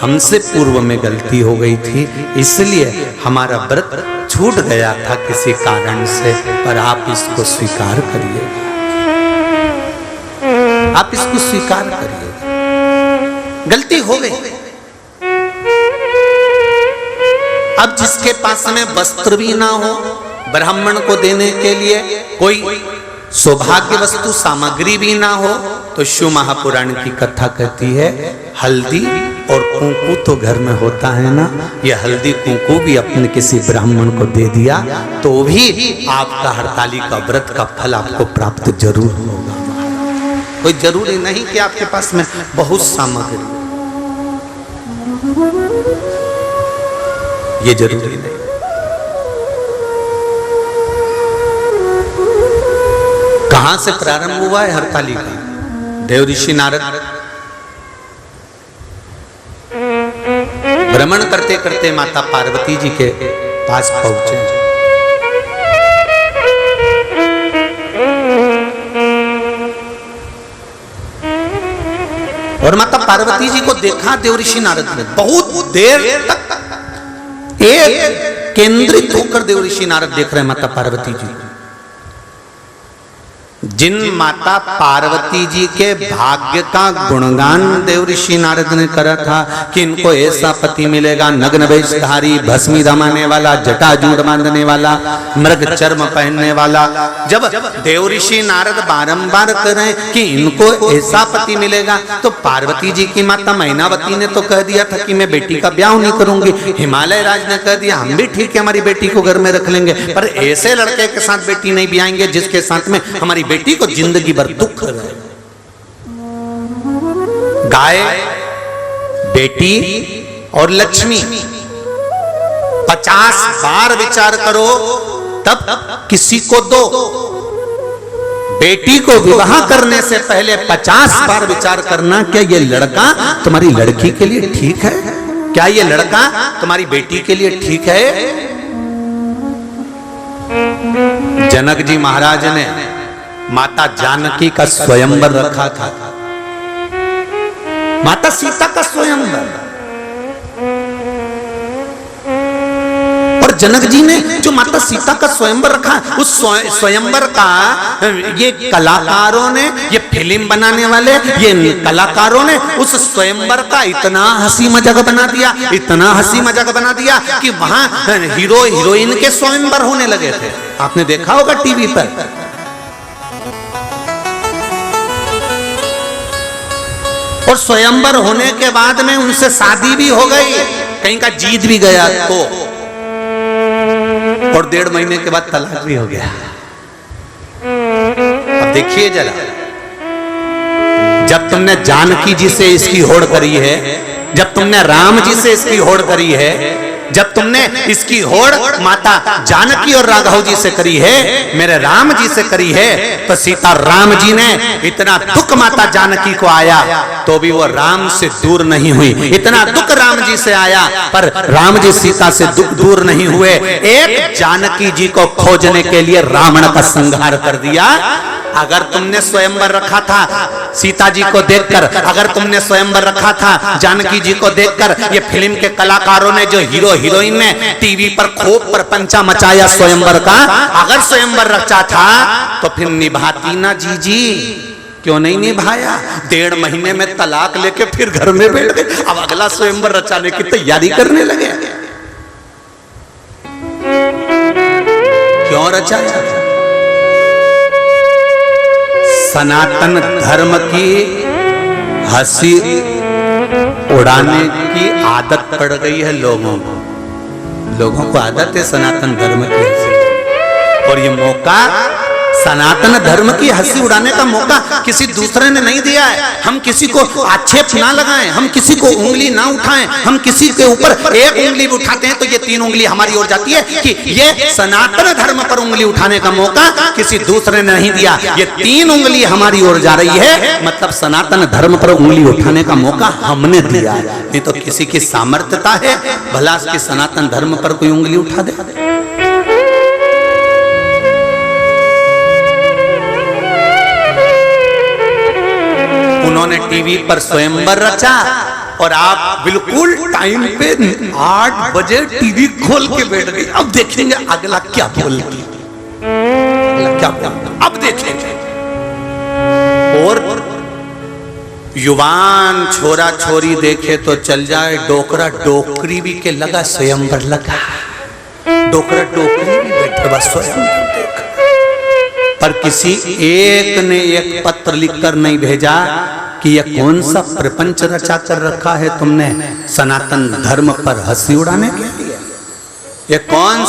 Speaker 1: हमसे पूर्व में गलती हो गई थी, इसलिए हमारा व्रत छूट गया था किसी कारण से, पर आप इसको स्वीकार करिए, आप इसको स्वीकार करिए, गलती हो गई। अब जिसके पास में वस्त्र भी ना हो ब्राह्मण को देने के लिए, कोई सौभाग्य वस्तु सामग्री भी ना हो, तो शिव महापुराण की कथा कहती है हल्दी और कुंकू तो घर में होता है ना, ये हल्दी कुंकू भी अपने किसी ब्राह्मण को दे दिया तो भी आपका हरतालिका व्रत का फल आपको प्राप्त जरूर होगा। कोई जरूरी नहीं कि आपके पास में बहुत सामग्री, ये जरूरी नहीं। कहां से प्रारंभ हुआ है हरतालिका? देव ऋषि नारद भ्रमण करते करते माता पार्वती जी के पास पहुंचे। और माता पार्वती जी को देखा देव ऋषि नारद ने, बहुत देर तक एक केंद्रित होकर देव ऋषि नारद देख रहे माता पार्वती जी। जिन माता पार्वती जी के भाग्य का गुणगान देव ऋषि नारद ने करा था कि इनको ऐसा पति मिलेगा, नग्न वेशधारी, भस्मी रमाने वाला, जटाजूट बांधने वाला, मृग चर्म पहनने वाला। जब देव ऋषि नारद बारंबार कर रहे कि इनको ऐसा पति मिलेगा, तो पार्वती जी की माता मैनावती ने तो कह दिया था कि मैं बेटी का ब्याह नहीं करूंगी। हिमालय राज ने कह दिया हम भी ठीक है, हमारी बेटी को घर में रख लेंगे, पर ऐसे लड़के के साथ बेटी नहीं ब्याएंगे जिसके साथ में हमारी बेटी को जिंदगी भर दुख रहे। गाय, बेटी और लक्ष्मी 50 बार विचार करो तब किसी को दो। बेटी को विवाह करने से पहले 50 बार विचार करना, क्या ये लड़का तुम्हारी लड़की के लिए ठीक है? क्या ये लड़का तुम्हारी बेटी के लिए ठीक है? जनक जी महाराज ने माता जानकी का स्वयंवर रखा था, माता सीता का स्वयंवर। और जनक जी ने जो माता सीता का स्वयंवर रखा, उस स्वयंवर का ये कलाकारों ने, ये फिल्म बनाने वाले ये कलाकारों ने उस स्वयंवर का इतना हंसी मजाक बना दिया, इतना हंसी मजाक बना दिया कि वहां हीरो हीरोइन के स्वयंवर होने लगे थे। आपने देखा होगा टीवी पर। और स्वयंवर होने के बाद में उनसे शादी भी हो गई, कहीं का जीत भी गया तो, और 1.5 महीने के बाद तलाक भी हो गया। अब देखिए जरा, जब तुमने जानकी जी से इसकी होड़ करी है, जब तुमने राम जी से इसकी होड़ करी है, जब तुमने इसकी होड़ माता जानकी और राघव जी से करी है, मेरे राम जी से करी है, तो सीता राम जी ने इतना दुख माता जानकी को आया तो भी वो राम से दूर नहीं हुई। इतना दुख राम जी से आया पर राम जी सीता से दुख दूर नहीं हुए। एक जानकी जी को खोजने के लिए रावण का संहार कर दिया। अगर तुमने स्वयंवर रखा था सीता जी को देखकर, अगर तुमने स्वयंवर रखा था जानकी जी को देखकर, ये फिल्म के कलाकारों ने, जो हीरो हीरोइन ने टीवी पर खूब प्रपंचा मचाया स्वयंवर का, अगर स्वयंवर रचा था तो फिर निभाती ना जी। क्यों नहीं निभाया? 1.5 महीने में तलाक लेके फिर घर में बैठ गए, अब अगला स्वयंवर रचाने की तैयारी करने लगे। क्यों रचाया? सनातन धर्म की हंसी उड़ाने की आदत पड़ गई है लोगों को। लोगों को आदत है सनातन धर्म की हंसी, और ये मौका, सनातन धर्म की हंसी उड़ाने का मौका किसी दूसरे ने नहीं दिया है। हम किसी को आक्षेप ना लगाएं, हम किसी को उंगली ना उठाएं। हम किसी के ऊपर एक उंगली भी उठाते हैं तो ये 3 उंगली हमारी ओर जाती है कि ये सनातन धर्म पर उंगली उठाने का मौका किसी दूसरे ने नहीं दिया। ये 3 उंगली हमारी ओर जा रही है, मतलब सनातन धर्म पर उंगली उठाने का मौका हमने दिया है। नहीं तो किसी की सामर्थ्यता है भला कि सनातन धर्म पर कोई उंगली उठा दे? उन्होंने टीवी पर स्वयंवर रचा और आप बिल्कुल टाइम पे 8 बजे टीवी खोल के बैठ गए। अब देखेंगे अगला क्या बोलती, क्या अब देखेंगे। और युवान छोरा छोरी देखे तो चल जाए, डोकरा डोकरी भी के लगा स्वयंवर लगा, डोकरा डोकरी भी बैठे बस स्वयंवर देख। पर किसी एक ने एक पत्र लिखकर नहीं भेजा कि यह कौन सा प्रपंच रचा कर रखा है तुमने सनातन धर्म पर हंसी उड़ाने के लिए। ये कौन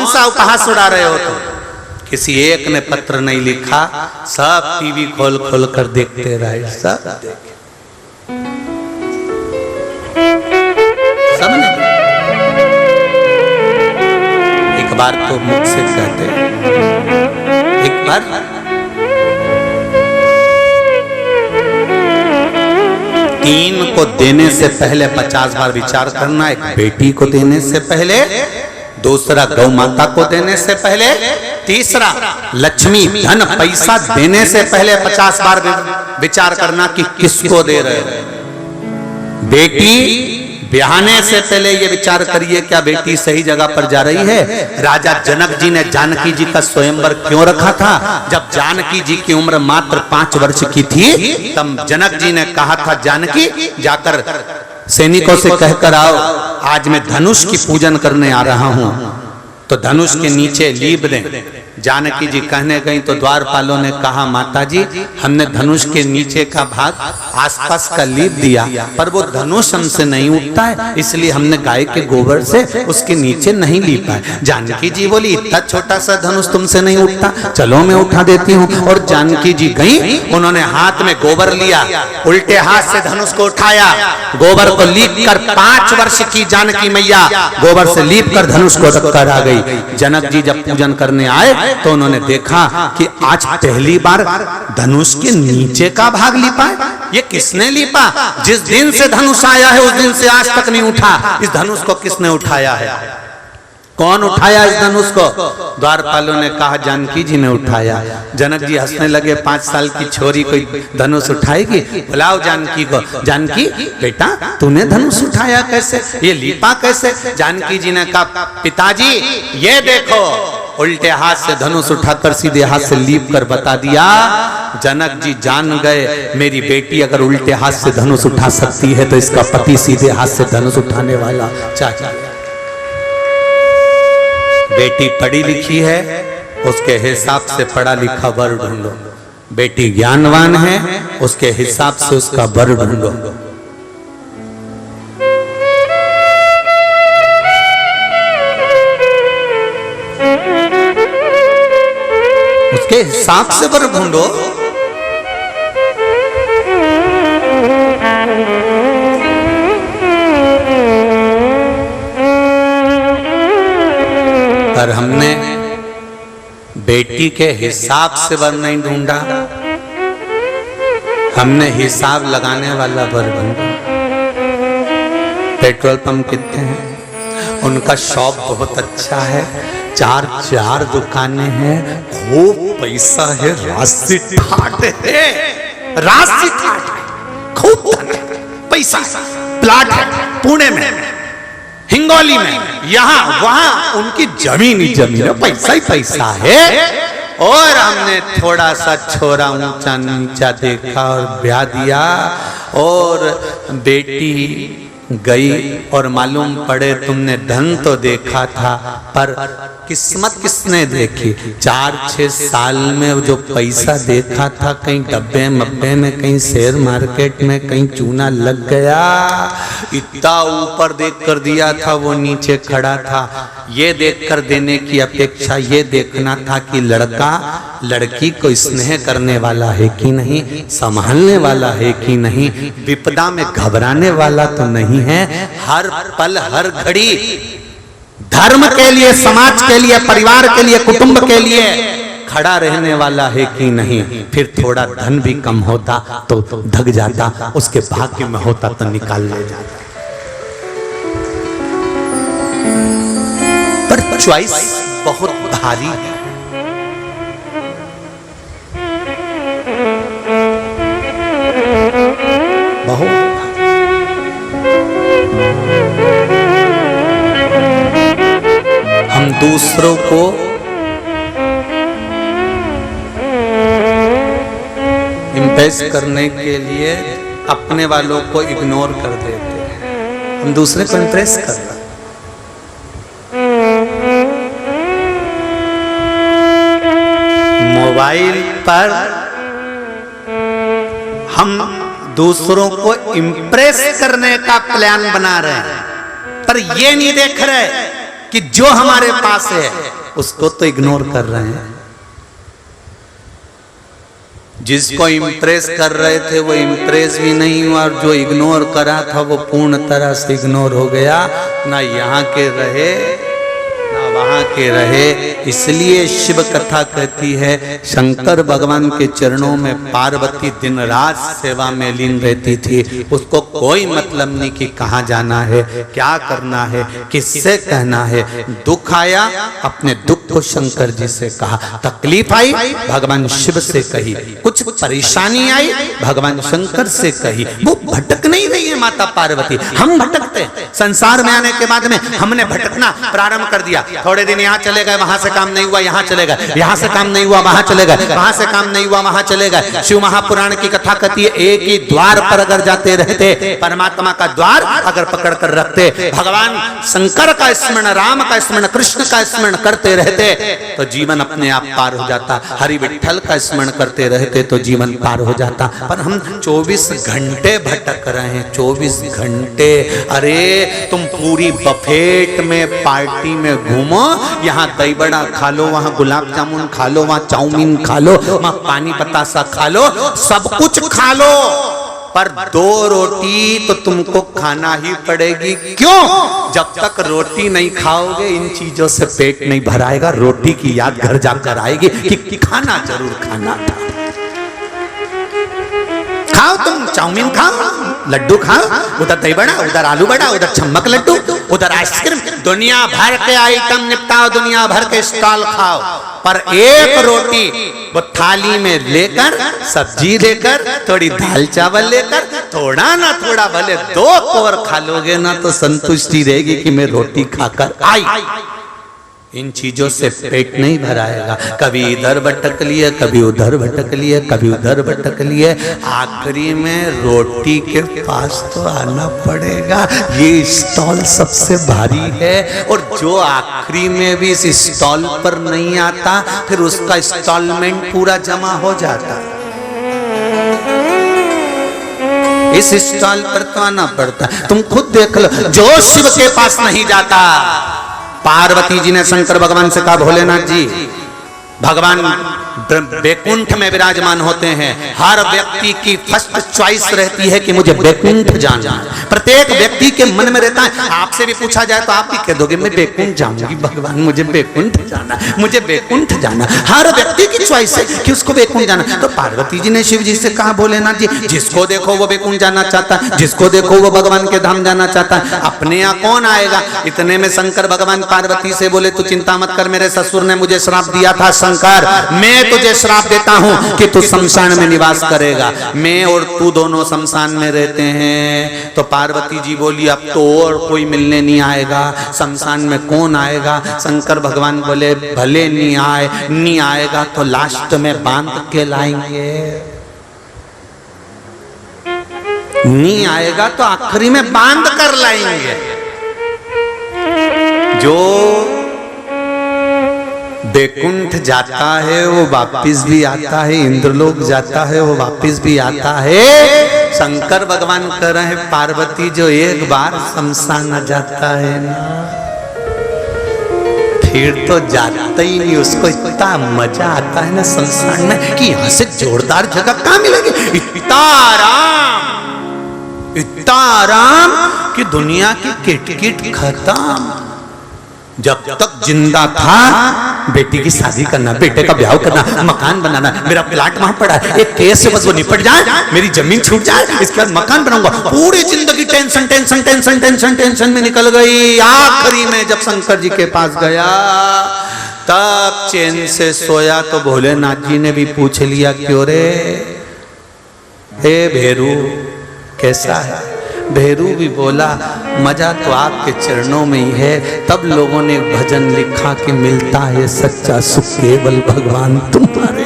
Speaker 1: सा उपहास उड़ा रहे हो तुम? किसी एक ने पत्र नहीं लिखा, सब टीवी खोल खोल कर देखते रहे, सब देखे, सब ने। एक बार तो मुझसे कहते, एक बार 3 को देने से पहले 50 बार विचार करना। एक बेटी को देने से पहले, दूसरा गौ माता को देने से पहले, तीसरा लक्ष्मी धन पैसा देने से पहले 50 बार विचार करना कि किसको दे रहे हो। बेटी ब्याहने से पहले ये विचार करिए क्या बेटी सही जगह पर जा रही है। राजा जनक जी ने जानकी जी का स्वयंवर क्यों रखा था? जब जानकी जी की उम्र मात्र 5 वर्ष की थी, तब जनक जी ने कहा था जानकी जाकर सैनिकों से कहकर आओ, आज मैं धनुष की पूजन करने आ रहा हूं, तो धनुष के नीचे लीप दें। जानकी जी कहने गई तो द्वारपालों ने कहा माता जी हमने धनुष के नीचे का भाग आसपास का लीप दिया, पर वो धनुष हमसे नहीं उठता है, इसलिए हमने गाय के गोबर से उसके नीचे नहीं लीपा है। जानकी जी बोली इतना छोटा सा धनुष तुमसे नहीं उठता, चलो मैं उठा देती हूँ। और जानकी जी गई, उन्होंने हाथ में गोबर लिया, उल्टे हाथ से धनुष को उठाया, गोबर को लीप कर 5 वर्ष की जानकी मैया गोबर से लीप कर धनुष को रखकर आ गई। जनक जी जब पूजन करने आए तो उन्होंने देखा कि आज पहली बार धनुष के नीचे का भाग लीपा है। ये किसने लीपा? जिस दिन से धनुष आया है उस दिन से आज तक नहीं उठा। इस धनुष को किसने उठाया है? कौन उठाया इस धनुष को? द्वारपालों ने कहा जानकी जी ने उठाया। जनक जी हंसने लगे, 5 साल की छोरी कोई धनुष उठाएगी? बुलाओ जानकी को। जानकी बेटा तूने धनुष उठाया कैसे, ये लीपा कैसे? जानकी जी ने कहा पिताजी ये देखो, उल्टे हाथ से धनुष उठाकर सीधे हाथ से लीप कर बता दिया। जनक जी जान गए मेरी बेटी अगर उल्टे हाथ से धनुष उठा सकती है तो इसका पति सीधे हाथ से धनुष उठाने वाला चाहिए। बेटी पढ़ी लिखी है, उसके हिसाब से पढ़ा लिखा वर ढूंढो। बेटी ज्ञानवान है, उसके हिसाब से उसका वर ढूंढो। उसके हिसाब से वर ढूंढो। पर हमने बेटी के हिसाब से वर नहीं ढूंढा, हमने हिसाब लगाने वाला वर ढूंढा। पेट्रोल पंप कितने हैं, उनका शॉप बहुत अच्छा है, 4 दुकानें हैं, खूब पैसा है, राशि ठाट है, राशि ठाट है, खूब पैसा, प्लाट है पुणे में, हिंगोली में, यहाँ वहां उनकी जमीन ही जमीन है, पैसा ही पैसा है। और हमने थोड़ा सा छोरा ऊंचा नीचा देखा और ब्याह दिया। और बेटी गई और मालूम पड़े तुमने धन तो देखा था पर किस्मत किसने देखी? 4-6 साल में जो पैसा देखा था कहीं डब्बे मब्बे में, कहीं शेयर मार्केट में, कहीं चूना लग गया। इतना ऊपर देख कर दिया था, वो नीचे खड़ा था। ये देखकर देने की अपेक्षा ये देखना था कि लड़का लड़की को स्नेह करने वाला है कि नहीं, संभालने वाला है कि नहीं, विपदा में घबराने वाला तो नहीं है, हर पल हर घड़ी धर्म के लिए, समाज के लिए, परिवार के लिए, कुटुंब के लिए खड़ा रहने वाला है कि नहीं। फिर थोड़ा धन भी कम होता तो धग जाता, उसके भाग्य में होता तो निकाल ले जाता। पर चॉइस बहुत भारी है। बहुत हम दूसरों को इम्प्रेस करने के लिए अपने वालों को इग्नोर कर देते हैं। हम दूसरे को इम्प्रेस कर रहे हैं। मोबाइल पर हम दूसरों को इम्प्रेस करने का प्लान बना रहे हैं, पर ये नहीं देख रहे कि जो हमारे पास है उसको तो इग्नोर कर रहे हैं। जिसको इम्प्रेस कर रहे थे वो इम्प्रेस भी नहीं हुआ, और जो इग्नोर करा था वो पूर्ण तरह से इग्नोर हो गया। ना यहाँ के रहे ना वहाँ के रहे। इसलिए शिव कथा कहती है शंकर भगवान के चरणों में पार्वती दिन रात सेवा में लीन रहती थी। उसको कोई मतलब नहीं कि कहाँ जाना है, क्या करना है, किससे कहना है। दुख आया अपने दुख को शंकर जी से कहा, तकलीफ आई भगवान शिव से कही। कुछ परेशानी आई भगवान शंकर से कही। वो भटक नहीं रही है माता पार्वती, हम भटकते हैं। संसार में आने के बाद में हमने भटकना प्रारंभ कर दिया। थोड़े दिन यहाँ चले गए, वहां से काम नहीं हुआ, यहाँ चले गए, यहाँ से काम नहीं हुआ, वहां चले गए, वहां से काम नहीं हुआ, वहां चले गए। शिव महापुराण की कथा कहती है एक ही द्वार पर अगर जाते रहते, परमात्मा का द्वार अगर पकड़ कर रखते, भगवान शंकर का स्मरण, राम का स्मरण, कृष्ण का स्मरण करते रहते तो जीवन अपने आप पार हो जाता। हरि विठ्ठल का स्मरण करते रहते तो जीवन पार हो जाता। पर हम 24 घंटे भटक रहे हैं, 24 घंटे। अरे तुम पूरी बफेट में पार्टी में घूमो, यहाँ दही बड़ा खा लो, वहाँ गुलाब जामुन खा लो, वहाँ चाउमीन खा लो, वहाँ पानी बतासा खा लो, सब कुछ खा लो, पर 2 रोटी तो तुमको खाना ही पड़ेगी। क्यों? जब तक रोटी नहीं खाओगे इन चीजों से पेट नहीं भराएगा। रोटी की याद घर जाकर आएगी कि खाना जरूर खाना था। खाओ, तुम चाउमीन खाओ, लड्डू खाओ, उधर दही बड़ा, उधर आलू बड़ा, उधर छम्मक लड्डू, उधर आइसक्रीम, दुनिया भर के आइटम निपटाओ, दुनिया भर के स्टॉल खाओ, पर एक रोटी वो थाली में लेकर, सब्जी लेकर, थोड़ी दाल चावल लेकर, थोड़ा ना थोड़ा भले 2 कौर खा लोगे ना तो संतुष्टि रहेगी कि मैं रोटी खाकर आई। इन चीजों से पेट नहीं भराएगा। कभी इधर भटक लिए, कभी उधर भटक लिए, कभी उधर भटक लिए, आखिरी में रोटी के पास तो आना पड़ेगा। ये स्टॉल सबसे भारी है, और जो आखिरी में भी इस स्टॉल पर नहीं आता फिर उसका इंस्टॉलमेंट पूरा जमा हो जाता। इस स्टॉल पर तो आना पड़ता। तुम खुद देख लो, जो शिव के पास नहीं जाता। पार्वती जी ने शंकर भगवान से कहा, भोलेनाथ जी, भगवान बैकुंठ में विराजमान होते हैं। हर व्यक्ति की फर्स्ट चॉइस रहती है कि मुझे बैकुंठ जाना। प्रत्येक व्यक्ति के मन में रहता है। आपसे भी पूछा जाए तो आप भी कह दोगे मैं बैकुंठ जाऊंगी, भगवान मुझे बैकुंठ जाना, मुझे बैकुंठ जाना। हर व्यक्ति की चॉइस है कि उसको बैकुंठ जाना। तो पार्वती जी ने शिव जी से कहा, भोलेनाथ जी, जिसको देखो वो बैकुंठ जाना चाहता है, जिसको देखो वो भगवान के धाम जाना चाहता है, अपने यहाँ कौन आएगा। इतने में शंकर भगवान पार्वती से बोले, तू चिंता मत कर, मेरे ससुर ने मुझे श्राप दिया था। शंकर, मैं तुझे श्राप देता हूं कि तू शमशान में निवास करेगा। मैं और तू दोनों शमशान में रहते हैं। तो पार्वती जी बोली, अब तो और कोई मिलने नहीं आएगा, शमशान में कौन आएगा। शंकर भगवान बोले, भले नहीं आएगा तो लास्ट में बांध के लाएंगे। नहीं आएगा तो आखिरी में बांध कर लाएंगे। जो बैकुंठ जाता है वो वापिस भी आता है, इंद्रलोक जाता है वो वापिस भी आता है। शंकर भगवान कह रहे हैं, पार्वती जो एक बार शमशान आ जाता है ना, फिर तो जाता ही नहीं। उसको इतना मजा आता है ना शमशान में कि यहाँ से जोरदार जगह कहाँ मिलेगी। इतना आराम कि दुनिया की किटकिट खत्म। जब तक जिंदा था बेटी की शादी करना, बेटे का ब्याह करना, मकान बनाना, मेरा प्लाट वहां पड़ा है, एक केस से बस वो निपट जाए, मेरी जमीन छूट जाए, इसके बाद मकान बनाऊंगा। पूरी जिंदगी tension tension tension tension tension में निकल गई। आखिरी में जब शंकर जी के पास गया तब चैन से सोया तो भोलेनाथ जी ने भी पूछ लिया, क्यों रे हे भेरू, कैसा है। भेरू भी बोला, मजा तो आपके चरणों में ही है। तब लोगों ने भजन लिखा कि मिलता है सच्चा सुख केवल भगवान तुम्हारे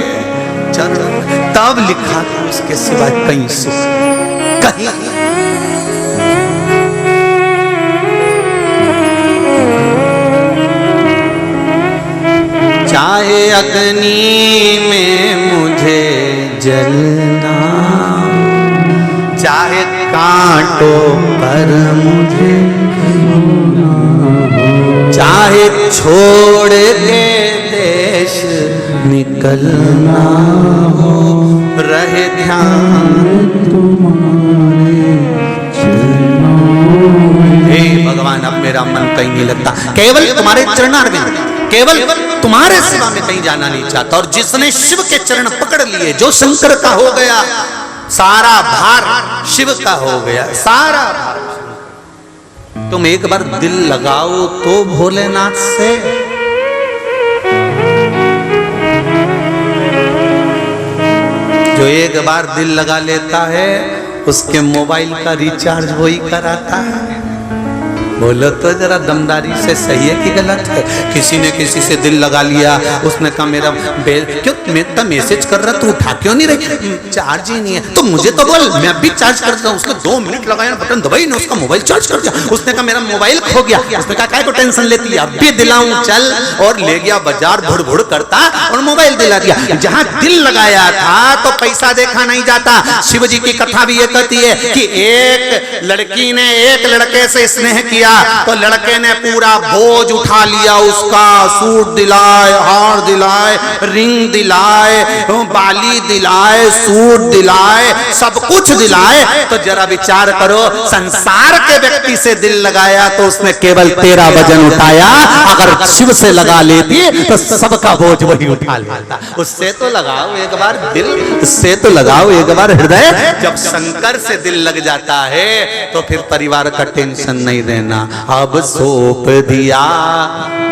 Speaker 1: चरण। तब लिखा कि उसके सिवा कहीं सुख कहीं। चाहे अग्नि में मुझे जलना, चाहे कांटों पर मुझे, चाहे छोड़ के देश निकलना हो, रहे ध्यान तुम्हारे चरणों। हे भगवान, अब मेरा मन कहीं नहीं लगता, केवल तुम्हारे चरणारविंद, केवल तुम्हारे सिवा में कहीं जाना नहीं चाहता। और जिसने शिव के चरण पकड़ लिए, जो शंकर का हो गया, सारा भार शिव का हो गया, सारा भार। तुम एक बार दिल लगाओ तो भोलेनाथ से। जो एक एक बार दिल लगा लेता है उसके मोबाइल का रिचार्ज वही कराता है। बोलो तो जरा दमदारी से, सही है कि गलत है? किसी ने किसी से दिल लगा लिया, उसने कहा मेरा क्यों मैं तो मैसेज कर रहा तू उठा क्यों नहीं रही? चार्ज ही नहीं है। तो मुझे तो बोल, मैं अभी चार्ज कर देता हूँ। उसने 2 मिनट लगाया, बटन दबाई ना, उसका मोबाइल चार्ज कर दिया। उसने कहा मेरा मोबाइल खो गया। उसने कहा काय को टेंशन लेती है, अभी दिलाऊं चल, और ले गया बाजार, भुड़ भुड़ करता और मोबाइल दिला दिया। जहां दिल लगाया था तो पैसा देखा नहीं जाता। शिव जी की कथा भी ये कहती है कि एक लड़की ने एक लड़के से स्नेह किया तो लड़के ने पूरा बोझ उठा लिया उसका, सूट दिलाए, हार दिलाए, रिंग दिलाए, बाली दिलाए, सूट दिलाए, सब कुछ दिलाए। तो जरा विचार करो, संसार के व्यक्ति से दिल लगाया तो उसने केवल तेरा वजन उठाया, अगर शिव से लगा लेती तो सबका बोझ वही उठा लेता। उससे तो लगाओ एक बार दिल, उससे तो लगाओ एक बार हृदय। जब शंकर से दिल लग जाता है तो फिर परिवार का टेंशन नहीं देना। अब सौंप दिया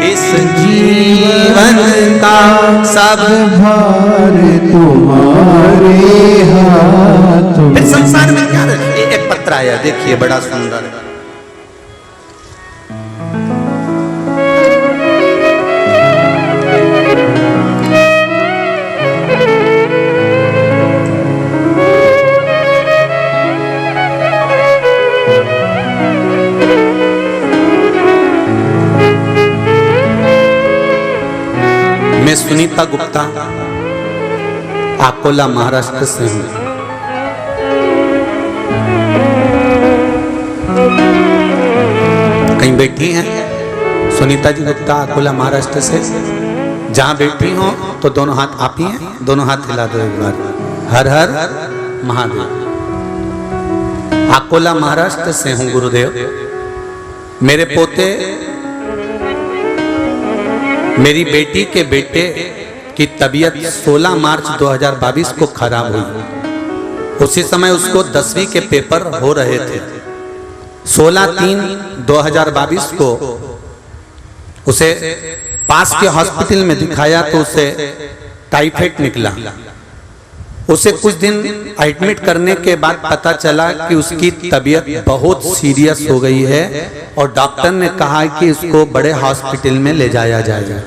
Speaker 1: इस जीवन का सब भार तुम्हारे हाथ। फिर संसार में क्या रहे? एक पत्र आया, देखिए बड़ा सुंदर है। मैं सुनीता गुप्ता अकोला महाराष्ट्र से हूं। कहीं बैठी हैं सुनीता जी गुप्ता अकोला महाराष्ट्र से? जहां बैठी हो तो दोनों हाथ आप ही हैं, दोनों हाथ हिला दो एक बार। हर हर महादेव। अकोला महाराष्ट्र से हूं गुरुदेव। मेरे पोते, मेरी बेटी के बेटे की तबीयत 16 मार्च 2022 को खराब हुई। उसी समय उसको 10वीं के पेपर हो रहे थे। 16/3/2022 को उसे पास के हॉस्पिटल में दिखाया तो उसे टाइफाइड निकला। उसे कुछ दिन एडमिट करने के बाद पता चला कि उसकी तबीयत बहुत सीरियस हो गई है और डॉक्टर ने कहा कि उसको बड़े हॉस्पिटल में ले जाया जाएगा।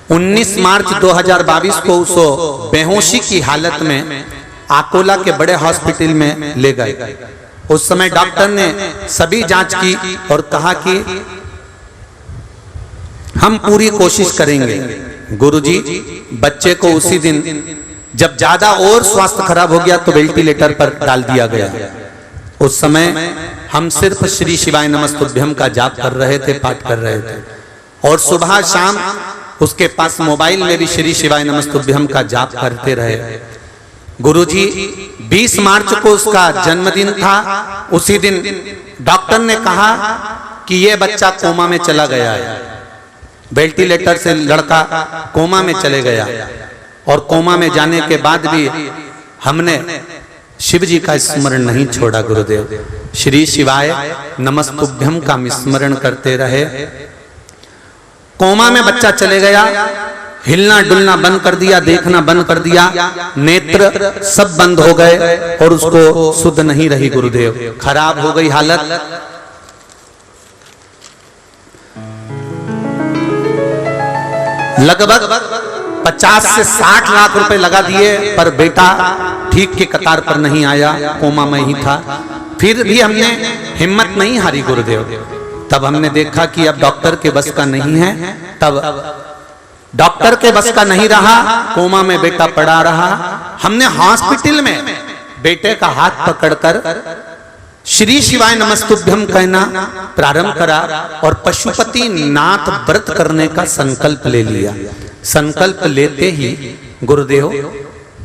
Speaker 1: 19 मार्च 2022 को उसको बेहोशी की हालत में अकोला के बड़े हॉस्पिटल में ले गए। उस समय डॉक्टर ने सभी जांच की और कहा कि हम पूरी कोशिश करेंगे। गुरुजी, बच्चे को उसी दिन जब ज्यादा और स्वास्थ्य खराब हो गया तो वेंटिलेटर पर डाल दिया गया। उस समय हम सिर्फ श्री शिवाय नमस्तुभ्यम का जाप कर रहे थे, पाठ कर रहे थे, और सुबह शाम उसके पास मोबाइल में भी श्री शिवाय नमस्तुभ्यम का जाप करते रहे। गुरुजी, 20 मार्च को उसका जन्मदिन था। उसी दिन डॉक्टर ने कहा कि ये बच्चा कोमा में चला गया है। वेंटिलेटर से लड़का कोमा में चले गया और कोमा में जाने के बाद भी हमने शिव जी का स्मरण नहीं छोड़ा। गुरुदेव, श्री शिवाय नमस्तुभ्यम का स्मरण करते रहे। कोमा में बच्चा चले गया, हिलना डुलना बंद कर दिया, देखना बंद कर दिया, नेत्र सब बंद हो गए और उसको सुध नहीं रही। गुरुदेव, खराब हो गई हालत। लगभग 50 से 60 लाख रुपए लगा दिए पर बेटा ठीक के कतार पर नहीं आया, कोमा में ही था। फिर भी हमने हिम्मत नहीं हारी गुरुदेव। तब हमने देखा कि अब डॉक्टर के बस का नहीं है। तब डॉक्टर के बस का नहीं रहा, कोमा में बेटा पड़ा रहा। हमने हॉस्पिटल में बेटे का हाथ पकड़कर श्री शिवाय नमस्तुभ्यम कहना प्रारंभ करा और पशुपति नाथ व्रत करने का संकल्प ले लिया। संकल्प लेते ही गुरुदेव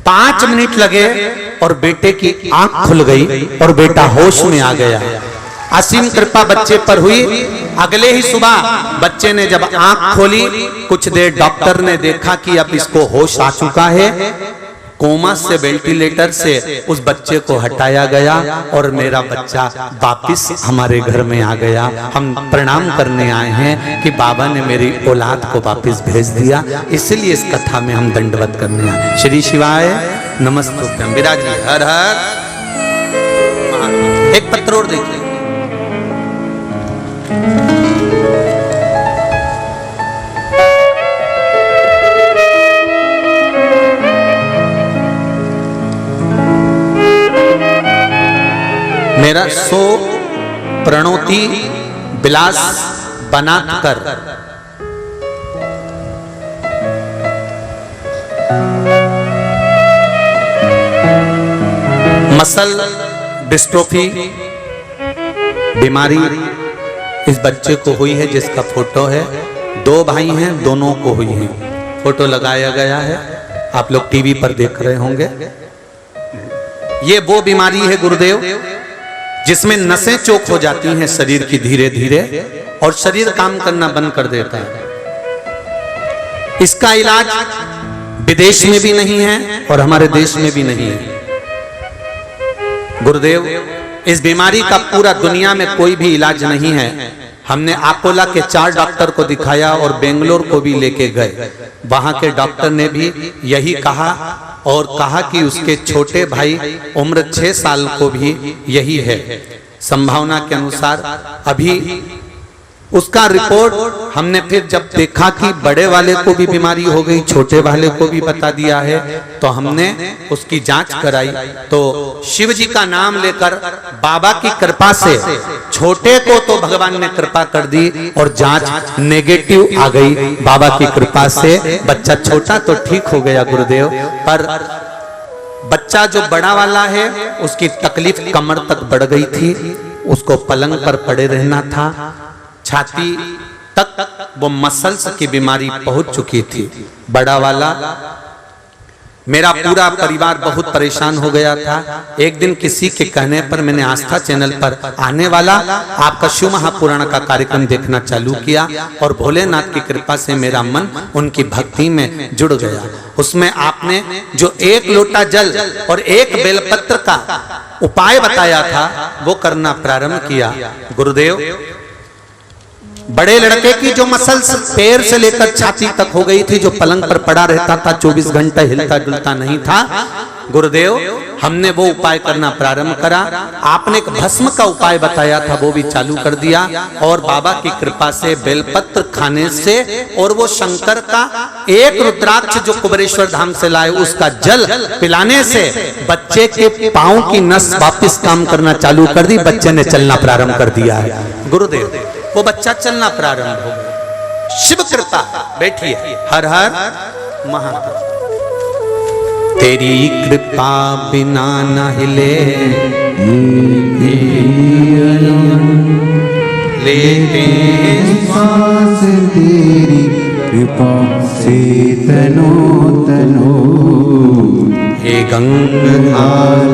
Speaker 1: 5 मिनट लगे और बेटे की आंख खुल गई और बेटा होश में आ गया। असीम कृपा बच्चे पर हुई। अगले ही सुबह बच्चे ने जब आंख खोली, कुछ देर डॉक्टर ने देखा कि अब इसको होश आ चुका है। कोमा से वेंटिलेटर से उस बच्चे को हटाया गया और मेरा बच्चा वापिस हमारे घर में आ गया। हम प्रणाम करने आए हैं कि बाबा ने मेरी औलाद को वापिस भेज दिया, इसलिए इस कथा में हम दंडवत करने आए। श्री शिवाय नमस्तुभ्यं। विराज जी हर हर महादेव। एक पत्र और देख लीजिए। मेरा सो प्रणोति विलास बनात कर, मसल डिस्ट्रोफी बीमारी इस बच्चे को हुई है, जिसका फोटो है। 2 भाई हैं, दोनों को हुई है। फोटो लगाया गया है, आप लोग टीवी पर देख रहे होंगे। ये वो बीमारी है गुरुदेव जिसमें नसें चोक हो जाती हैं शरीर की धीरे धीरे, और शरीर काम करना बंद कर देता है। इसका इलाज विदेश में भी नहीं है और हमारे देश में भी नहीं है गुरुदेव। इस बीमारी का पूरा दुनिया में कोई भी इलाज नहीं है। हमने अकोला के 4 डॉक्टर को दिखाया और बेंगलोर को भी लेके गए। वहां के डॉक्टर ने भी यही कहा, और कहा कि उसके छोटे भाई उम्र 6 साल को भी यही है। संभावना के अनुसार अभी उसका रिपोर्ट हमने फिर जब देखा कि बड़े वाले को भी बीमारी हो गई, छोटे वाले को भी बता दिया है, तो हमने उसकी जांच कराई। तो शिव जी का नाम लेकर बाबा की कृपा से छोटे को तो भगवान ने कृपा कर दी और जांच नेगेटिव आ गई बाबा की कृपा से। बच्चा छोटा तो ठीक हो गया गुरुदेव, पर बच्चा जो बड़ा वाला है उसकी तकलीफ कमर तक बढ़ गई थी। उसको पलंग पर पड़े रहना था, छाती तक वो मसल्स की बीमारी पहुंच चुकी थी। बड़ा वाला मेरा पूरा परिवार बहुत परेशान हो गया था। एक दिन किसी के कहने पर मैंने आस्था चैनल पर आने वाला आपका शिव महापुराण का कार्यक्रम देखना चालू किया, और भोलेनाथ की कृपा से मेरा मन उनकी भक्ति में जुड़ गया। उसमें आपने जो 1 लोटा जल और 1 बेलपत्र का उपाय बताया था वो करना प्रारंभ किया गुरुदेव। बड़े लड़के की जो मसल्स पैर से लेकर छाती तक हो गई थी, जो पलंग पर पड़ा रहता था 24 घंटा, हिलता डुलता नहीं था गुरुदेव, हमने वो उपाय करना प्रारंभ करा। आपने एक भस्म का उपाय बताया था, वो भी चालू कर दिया, और बाबा की कृपा से बेलपत्र खाने से और वो शंकर का 1 रुद्राक्ष जो कुबेरेश्वर धाम से लाए उसका जल पिलाने से बच्चे के पांव की नस वापस काम करना चालू कर दी। बच्चे ने चलना प्रारंभ कर दिया है गुरुदेव। वो बच्चा चलना प्रारंभ हो गया। शिव कृपा। बैठिए। हर हर महादेव। तेरी कृपा बिना न हिले लेते
Speaker 2: सांस, तेरी कृपा से तनो तनो।
Speaker 1: हे गंगाधर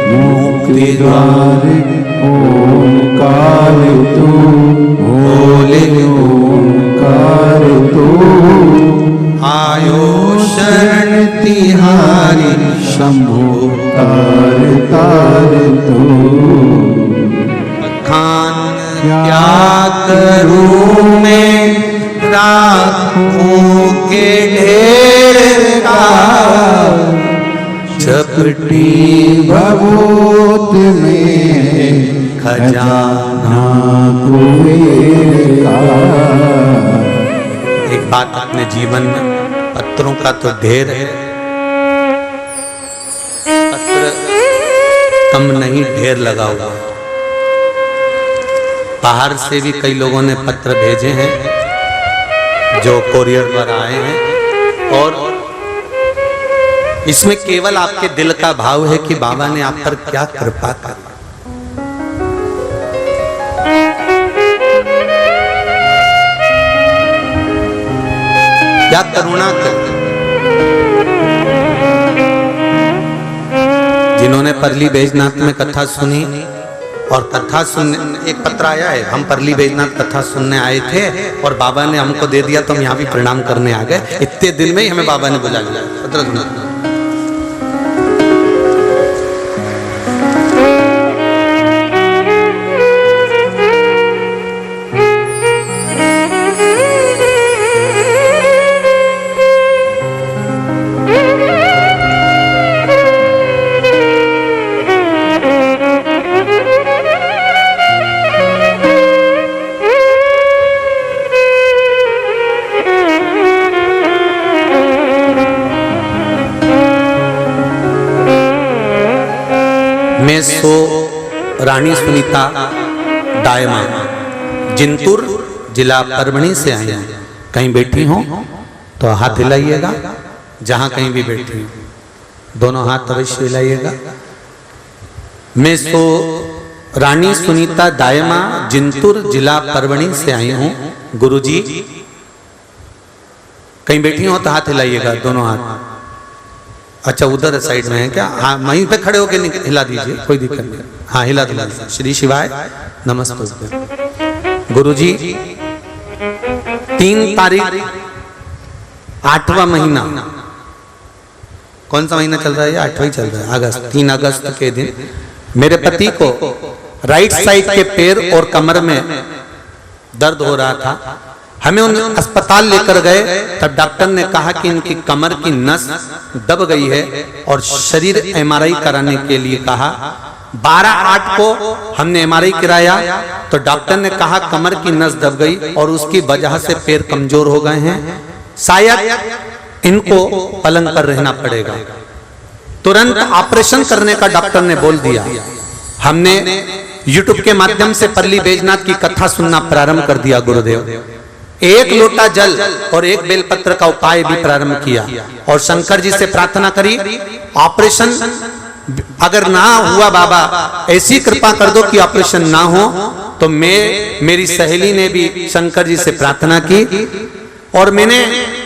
Speaker 2: मुक्ति द्वार ओंकार तू, भोले ओंकार तू।
Speaker 1: आयो शरण तिहारी
Speaker 2: शंभो तार तार तू।
Speaker 1: खान क्या करूं मैं राखों के ढेर का,
Speaker 2: चपटी भभूत में खजाना कुबेर का।
Speaker 1: एक बात अपने जीवन में, पत्रों का तो ढेर है, पत्र कम नहीं ढेर लगा हुआ। बाहर से भी कई लोगों ने पत्र भेजे हैं जो कोरियर पर आए हैं, और इसमें केवल आपके दिल का भाव है कि बाबा ने आप पर क्या कृपा की। क्या करुणा कर। जिन्होंने परली बैजनाथ में कथा सुनी, और कथा सुनने एक पत्र आया है, हम परली बैजनाथ कथा सुनने आए थे और बाबा ने हमको दे दिया, तो हम यहाँ भी प्रणाम करने आ गए। इतने दिन में ही हमें बाबा ने बुला लिया। पत्र सुना। मैं सो रानी सुनीता दायमा जिंतुर जिला परभणी से आई हूँ। कहीं बैठी हो तो हाथ हिलाइएगा, जहां कहीं भी बैठी हो दोनों हाथ अवश्य हिलाइएगा। मैं सो रानी सुनीता दायमा जिंतुर जिला परभणी से आई हूँ। गुरुजी कहीं बैठी हो तो हाथ हिलाइएगा, दोनों हाथ। अच्छा उधर साइड में है क्या? हाँ वहीं पे खड़े होके हिला दीजिए, कोई दिक्कत नहीं। हाँ हिला दीजिए। श्री शिवाय नमस्ते। गुरुजी 3 तारीख 8वां महीना, कौन सा महीना चल रहा है? 8वां ही चल रहा है, अगस्त। 3 अगस्त के दिन मेरे पति को राइट साइड के पैर और कमर में दर्द हो रहा था। हमें उन अस्पताल लेकर गए, तब डॉक्टर ने कहा कि इनकी कमर की नस दब गई है और शरीर एमआरआई कराने के लिए कहा। 12/8 को हमने एमआरआई कराया तो डॉक्टर ने कहा कमर की नस दब गई और उसकी वजह से पैर कमजोर हो गए हैं, शायद इनको पलंग पर रहना पड़ेगा। तुरंत ऑपरेशन करने का डॉक्टर ने बोल दिया। हमने यूट्यूब के माध्यम से परली बैजनाथ की कथा सुनना प्रारंभ कर दिया। गुरुदेव 1 लोटा जल और 1 बेलपत्र का उपाय भी प्रारंभ किया और शंकर जी से प्रार्थना करी, ऑपरेशन अगर ना हुआ बाबा ऐसी कृपा कर दो कि ऑपरेशन ना हो। तो मेरी सहेली ने भी शंकर जी से प्रार्थना की और मैंने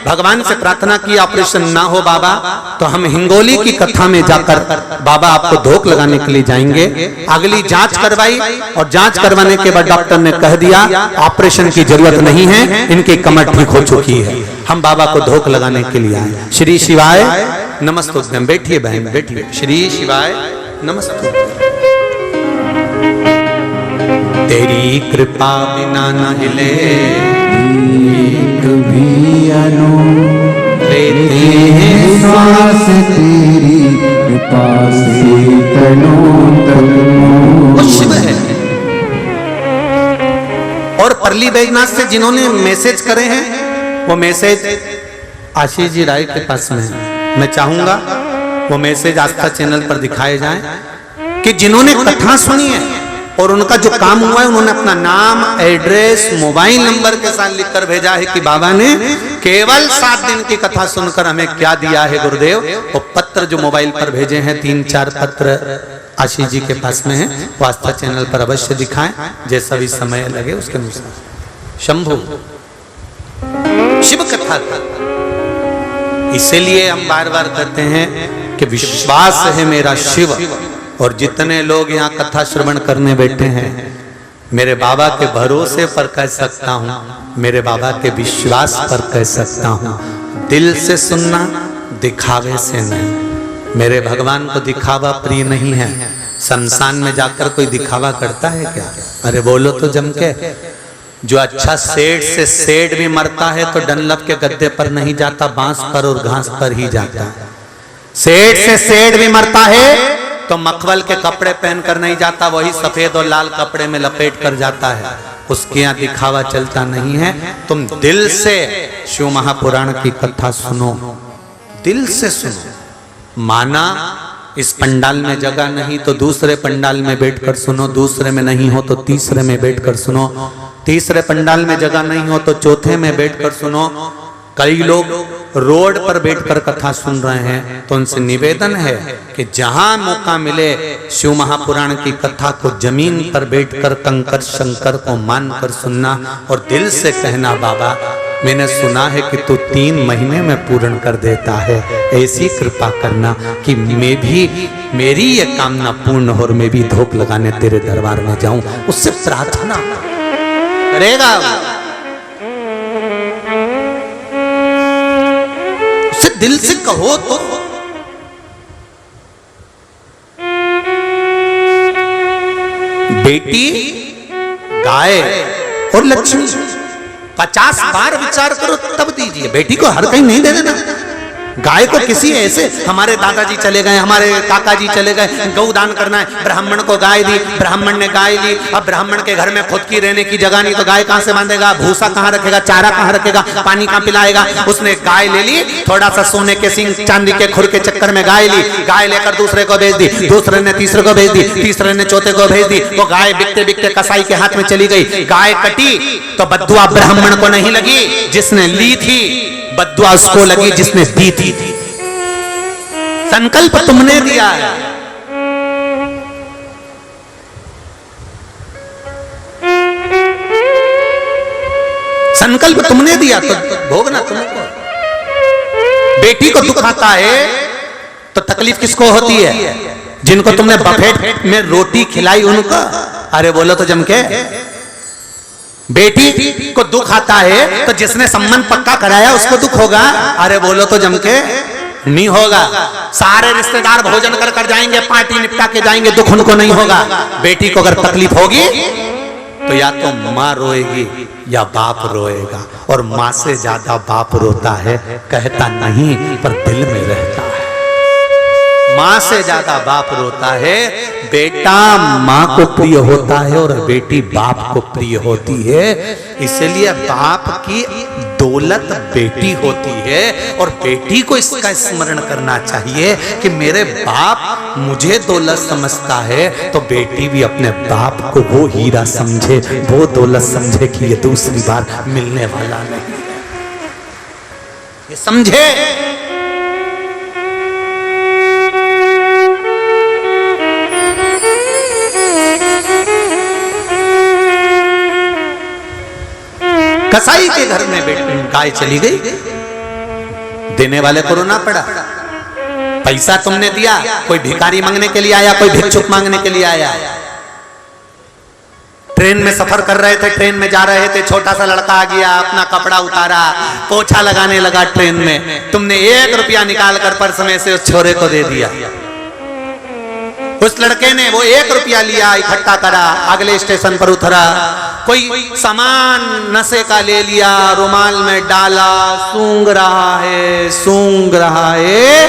Speaker 1: भगवान से प्रार्थना की ऑपरेशन ना हो बाबा तो हम हिंगोली की कथा में जाकर बाबा आपको धोख लगाने के लिए जाएंगे। अगली जांच करवाई और जांच करवाने के बाद डॉक्टर ने कह दिया ऑपरेशन की जरूरत नहीं है, इनकी कमर ठीक हो चुकी है। हम बाबा को धोख लगाने के लिए आए। श्री शिवाय नमस्तुभ्यम। बैठिए बहन बैठिए। श्री शिवाय नमस्तुभ्यम। तेरी कृपा बिना न हिले
Speaker 2: भी अनु लेते हैं श्वास, तेरी कृपा से तनो तनो।
Speaker 1: वो शिव है। और परली बैजनाथ से जिन्होंने मैसेज करे हैं वो मैसेज आशीष जी राय के पास में है। मैं चाहूंगा वो मैसेज आस्था चैनल पर दिखाए जाएं कि जिन्होंने कथा सुनी है और उनका जो काम हुआ है उन्होंने अपना नाम, एड्रेस, मोबाइल नंबर के साथ लिखकर भेजा है कि बाबा ने केवल 7 दिन की कथा सुनकर हमें क्या दिया है गुरुदेव। वो पत्र जो मोबाइल पर भेजे हैं 3-4 पत्र आशीष जी के पास में है, वो आस्था चैनल पर अवश्य दिखाएं, जैसा भी समय लगे उसके अनुसार। शंभु शिव कथा था, इसीलिए हम बार बार कहते हैं कि विश्वास है मेरा शिव। और जितने लोग यहाँ कथा श्रवण करने बैठे हैं मेरे बाबा के भरोसे पर कह सकता हूँ, मेरे बाबा के विश्वास पर कह सकता हूँ, दिल से सुनना दिखावे से नहीं। मेरे भगवान को दिखावा प्रिय नहीं है। शमशान में जाकर कोई दिखावा करता है क्या? अरे बोलो तो जम के। जो अच्छा सेठ से सेठ भी मरता है तो डनलप के गद्दे पर नहीं जाता, बांस पर और घास पर ही जाता है। सेठ से सेठ भी मरता है तो मखमल के कपड़े पहनकर नहीं जाता, वही सफेद और लाल कपड़े में लपेट कर जाता है। उसके यहाँ दिखावा चलता नहीं है। तुम दिल से शिव महापुराण की कथा सुनो, दिल से सुनो। माना इस पंडाल में जगह नहीं तो दूसरे पंडाल में बैठकर सुनो, दूसरे में नहीं हो तो तीसरे में बैठकर सुनो, तीसरे पंडाल में जगह नहीं हो तो चौथे में बैठकर सुनो। कई लोग रोड पर बैठकर कथा सुन रहे हैं तो उनसे निवेदन है कि जहां मौका मिले शिव महापुराण की कथा को जमीन पर बैठकर कंकर शंकर को मानकर सुनना और दिल से कहना बाबा मैंने सुना है कि तू 3 महीने में पूर्ण कर देता है, ऐसी कृपा करना कि मैं भी मेरी ये कामना पूर्ण हो और मैं भी धूप लगाने तेरे दरबार में जाऊं। उससे प्रार्थना करेगा, उससे दिल से कहो तो। बेटी, गाय और लक्ष्मी 50 बार विचार करो तब दीजिए। बेटी को हर कहीं नहीं दे देना। गाय को किसी ऐसे हमारे दादाजी चले गए, हमारे काका जी चले गए, गौ दान करना है, ब्राह्मण को गाय दी, ब्राह्मण ने गाय ली। अब ब्राह्मण के घर में खुद की रहने की जगह नहीं, तो गाय कहां से बांधेगा, भूसा कहां रखेगा, चारा कहां रखेगा, पानी कहां पिलाएगा। उसने गाय ले ली, थोड़ा सा सोने के सिंह चांदी के खुर के चक्कर में गाय ली, गाय लेकर दूसरे को भेज दी, दूसरे ने तीसरे को भेज दी, तीसरे ने चौथे को भेज दी। वो गाय बिकते बिकते कसाई के हाथ में चली गई। गाय कटी तो बद्दुआ ब्राह्मण को नहीं लगी जिसने ली थी, बद्दुआ उसको लगी जिसने दी थी। संकल्प तुमने दिया है, संकल्प तुमने दिया तो भोगना तुमको। बेटी को दुख आता है तो तकलीफ किसको होती है, जिनको तुमने बफेट में रोटी खिलाई उनको। अरे बोलो तो जम के। बेटी को दुख आता है तो जिसने संबंध पक्का कराया उसको दुख होगा। अरे बोलो तो जम के नहीं होगा। सारे रिश्तेदार भोजन कर कर जाएंगे, पार्टी निपटा के जाएंगे, दुख उनको नहीं होगा। बेटी को अगर तकलीफ होगी तो या तो माँ रोएगी या बाप रोएगा, और माँ से ज्यादा बाप रोता है, कहता नहीं पर दिल में रहता है। माँ से ज्यादा बाप रोता है। बेटा माँ को प्रिय होता है और बेटी बाप को प्रिय होती है। इसलिए बाप की दौलत बेटी होती है, और बेटी को इसका स्मरण करना चाहिए कि मेरे बाप मुझे दौलत समझता है, तो बेटी भी अपने बाप को वो हीरा समझे, वो दौलत समझे कि ये दूसरी बार मिलने वाला नहीं है। ये समझे। कसाई के घर में गाय चली गई, देने वाले को रोना पड़ा। पैसा तुमने दिया, कोई भिखारी मांगने के लिए आया, कोई भिक्षुक मांगने के लिए आया। ट्रेन में सफर कर रहे थे, ट्रेन में जा रहे थे, छोटा सा लड़का आ गया, अपना कपड़ा उतारा, पोछा लगाने लगा ट्रेन में। तुमने 1 रुपया निकाल कर पर्स में से उस छोरे को दे दिया। उस लड़के ने वो 1 रुपया लिया, इकट्ठा करा, अगले स्टेशन पर उतरा, कोई सामान नशे का ले लिया, रुमाल में डाला, सूंघ रहा है,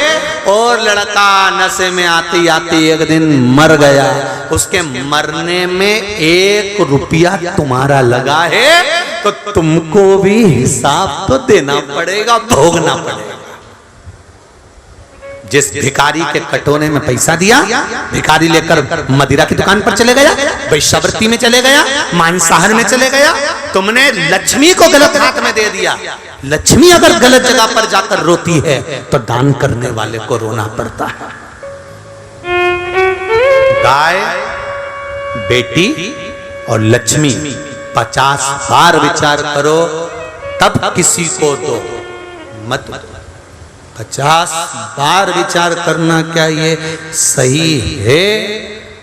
Speaker 1: और लड़का नशे में आते आते एक दिन मर गया। उसके मरने में 1 रुपया तुम्हारा लगा है, तो तुमको भी हिसाब तो देना पड़ेगा, भोगना पड़ेगा। जिस भिखारी के कटोरे में पैसा दिया, भिखारी लेकर मदिरा की दुकान पर चले गया, वैश्यावृत्ति में चले गया, मांसाहार में चले गया। तुमने लक्ष्मी को गलत हाथ में दे दिया। लक्ष्मी अगर गलत जगह पर जाकर रोती है तो दान करने वाले को रोना पड़ता है। गाय, बेटी और लक्ष्मी 50 बार विचार करो, तब किसी को दो, मत 50 बार विचार करना क्या ये सही है।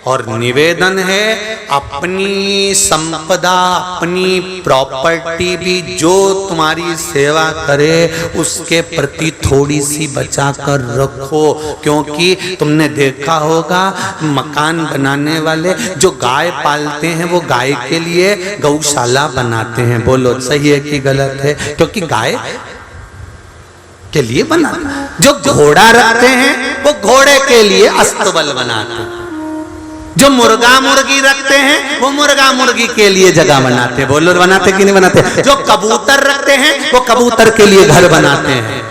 Speaker 1: और निवेदन है, अपनी संपदा, अपनी प्रॉपर्टी भी जो तुम्हारी सेवा करे उसके प्रति थोड़ी सी बचा कर रखो। क्योंकि तुमने देखा होगा मकान बनाने वाले जो गाय पालते हैं वो गाय के लिए गौशाला बनाते हैं। बोलो सही है कि गलत है? क्योंकि गाय के लिए बनाना। जो घोड़ा रखते हैं वो घोड़े के लिए अस्तबल बनाते हैं। जो मुर्गा मुर्गी रखते हैं वो मुर्गा मुर्गी के लिए जगह बनाते हैं। बोलो बनाते कि नहीं बनाते? जो कबूतर रखते हैं वो कबूतर के लिए घर बनाते हैं।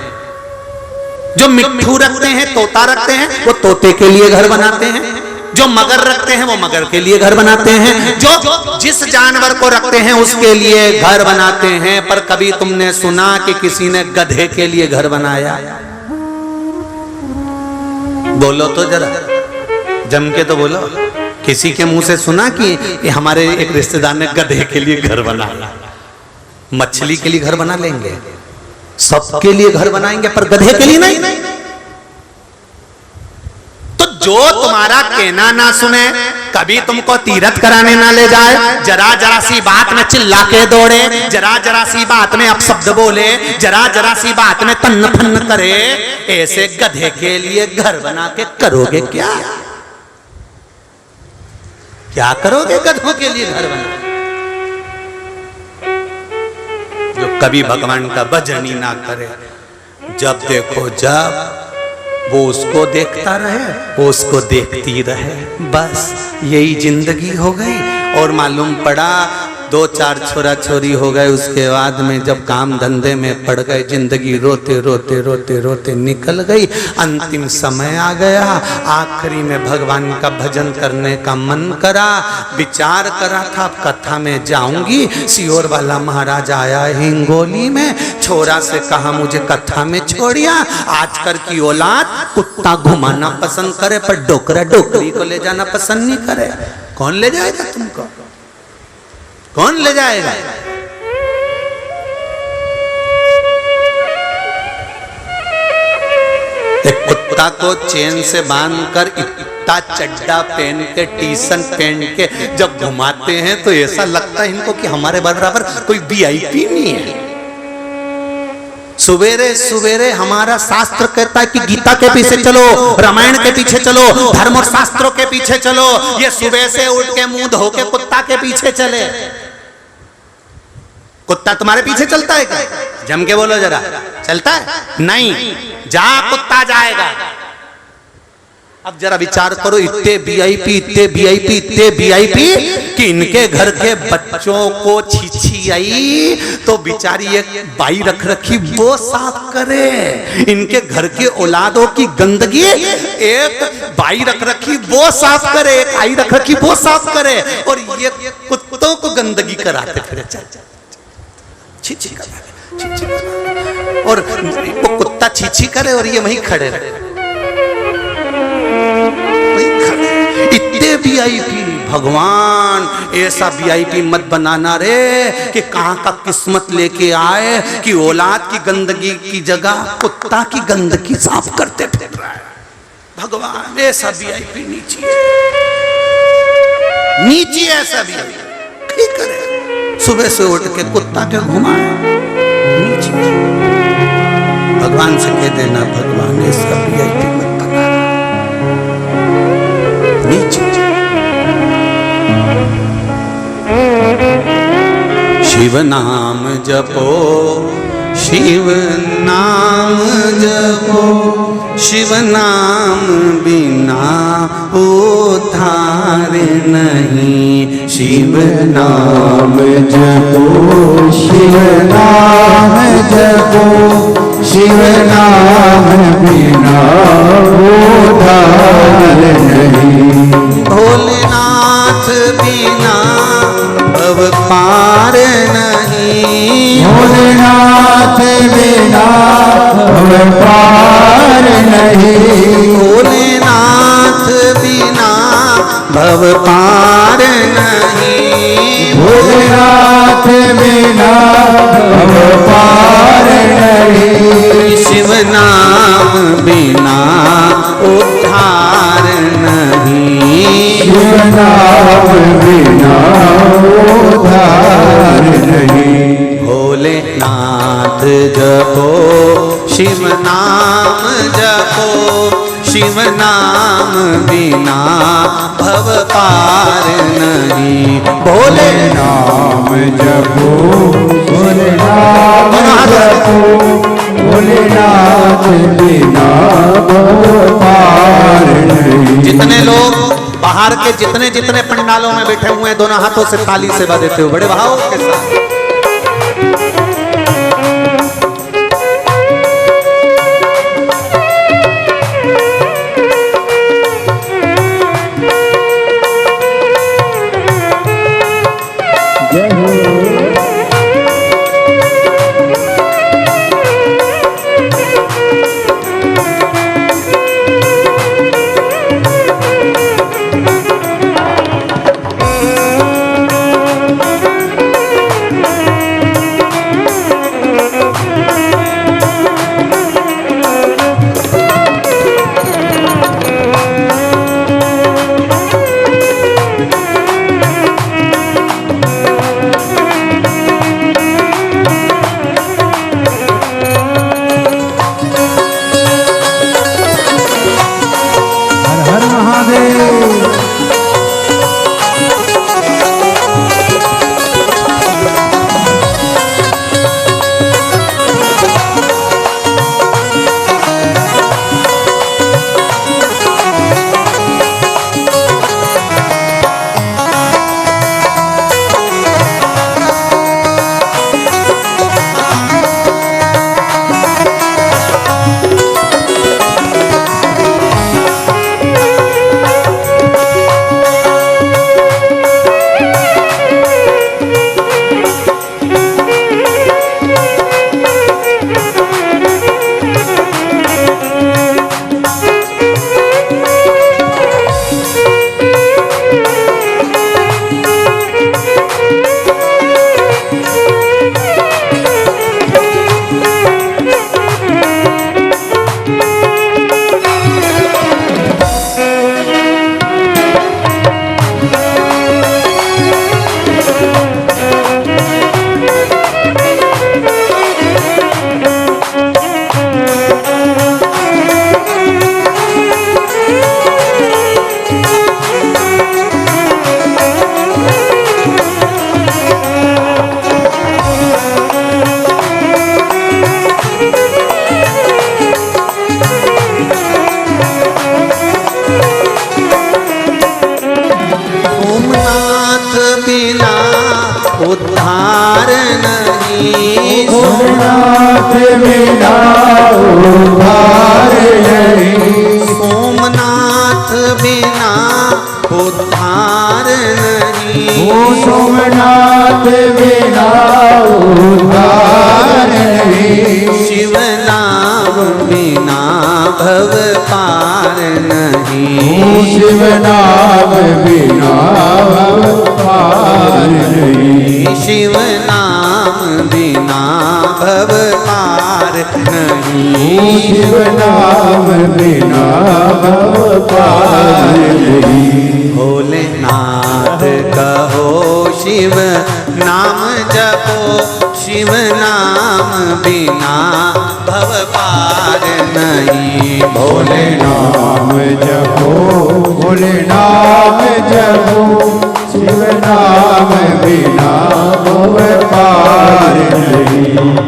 Speaker 1: जो मिट्ठू रखते हैं, तोता रखते हैं, वो तोते के लिए घर बनाते हैं। जो मगर रखते हैं वो मगर के लिए घर बनाते हैं। जो जिस जानवर को रखते हैं उसके लिए घर बनाते हैं। पर कभी तुमने सुना कि किसी ने गधे के लिए घर बनाया? बोलो तो जरा, जम के तो बोलो। किसी के मुंह से सुना कि हमारे एक रिश्तेदार ने गधे के लिए घर बनाया? मछली के लिए घर बना लेंगे, सबके लिए घर बनाएंगे, पर गधे के लिए नहीं। तो जो तुम्हारा कहना ना सुने, कभी तुमको तीरथ कराने ना ले जाए, जरा जरा सी बात में चिल्ला के दौड़े, जरा जरा सी बात में अपशब्द बोले, जरा जरा सी बात में तन्न फन्न करे, ऐसे गधे के लिए घर बना के करोगे क्या? क्या करोगे गधों के लिए घर बना? जो कभी भगवान का भजन ही ना करे, जब देखो जब वो उसको देखता रहे, वो उसको देखती रहे, बस यही जिंदगी हो गई। और मालूम पड़ा 2-4 छोरा छोरी हो गए, उसके बाद में जब काम धंधे में पड़ गए, जिंदगी रोते रोते रोते रोते निकल गई। अंतिम समय आ गया, आखिरी में भगवान का भजन करने का मन करा, विचार करा था कथा में जाऊंगी। सियोर वाला महाराज आया हिंगोली में, छोरा से कहा मुझे कथा में छोड़िया। आजकल की औलाद कुत्ता घुमाना पसंद करे, पर डोकरा डोकरी को ले जाना पसंद नहीं करे। कौन ले जाएगा तुमको? कौन ले जाएगा? एक कुत्ता को चेन से बांधकर इतना चड्डा पहन के, टी-शर्ट पहन के जब घुमाते हैं तो ऐसा लगता है इनको कि हमारे बराबर कोई वीआईपी नहीं है। सुबेरे सुबेरे हमारा शास्त्र कहता है कि गीता के पीछे चलो, रामायण के पीछे चलो, धर्म और शास्त्रों के पीछे चलो। ये सुबह से उठ के मुंह धो के कुत्ता के पीछे चले। कुत्ता तुम्हारे पीछे चलता है क्या? जम के बोलो जरा, चलता है? नहीं, जा कुत्ता जाएगा। अब जरा विचार करो, इतने वीआईपी, इतने वीआईपी, इतने वीआईपी कि इनके घर के बच्चों को छीछी आई तो बेचारी एक बाई रख रखी वो साफ करे। इनके घर के औलादों की गंदगी एक बाई रख रखी वो साफ करे, एक आई रख रखी वो साफ करे, और ये कुत्तों को गंदगी कराते फिरे। छीछी करे, और वो कुत्ता छीछी करे और ये वहीं खड़े रहे। इतने वीआईपी, भगवान ऐसा वीआईपी मत बनाना रे कि कहां का किस्मत लेके आए कि औलाद की गंदगी की जगह कुत्ता की गंदगी साफ करते फिर रहा है। भगवान ऐसा वीआईपी नीचे नीचे ऐसा वीआईपी ठीक करे। सुबह से उठ के कुत्ता के घुमाए नीचे। भगवान से कह देना, भगवान ऐसा वीआईपी मत बना नीचे। शिव नाम जपो, शिव नाम जपो, शिव नाम बिना उद्धार नहीं। शिव
Speaker 2: नाम जपो, शिव नाम जपो, शिव नाम बिना उद्धार नहीं।
Speaker 1: भोलेनाथ बिना भव पार नहीं।
Speaker 2: भोलेनाथ बिना भव पार नहीं।
Speaker 1: भोलेनाथ बिना भव पार नहीं।
Speaker 2: भोलेनाथ बिना भव पार नहीं।
Speaker 1: शिव नाम बिना उद्धार नहीं।
Speaker 2: शिव नाम बिना उद्धार नहीं।
Speaker 1: भोलेनाथ जपो, शिव नाम जपो, शिव नाम बिना भव पार नहीं। भोले
Speaker 2: नाम जपो, भोले नाम जपो, भोलेनाथ बिना भव पार नहीं।
Speaker 1: जितने लोग बाहर के जितने जितने पंडालों में बैठे हुए हैं, दोनों हाथों से ताली सेवा देते हो बड़े भाव के साथ।
Speaker 2: बिना उद्धार नहीं।
Speaker 1: सोमनाथ बिना उद्धार नहीं।
Speaker 2: ओ सोमनाथ बिना उद्धार नहीं।
Speaker 1: शिव नाम बिना भव पार नहीं।
Speaker 2: ओ शिव नाम बिना भव पार नहीं।
Speaker 1: शिव नाम बिना भव पार नहीं।
Speaker 2: शिव नाम बिना भव पार नहीं।
Speaker 1: भोलेनाथ कहो शिव नाम जपो। शिव नाम बिना भव पार नहीं।
Speaker 2: भोले नाम जपो, भोले नाम जपो, शिव नाम बिना भव पार नहीं।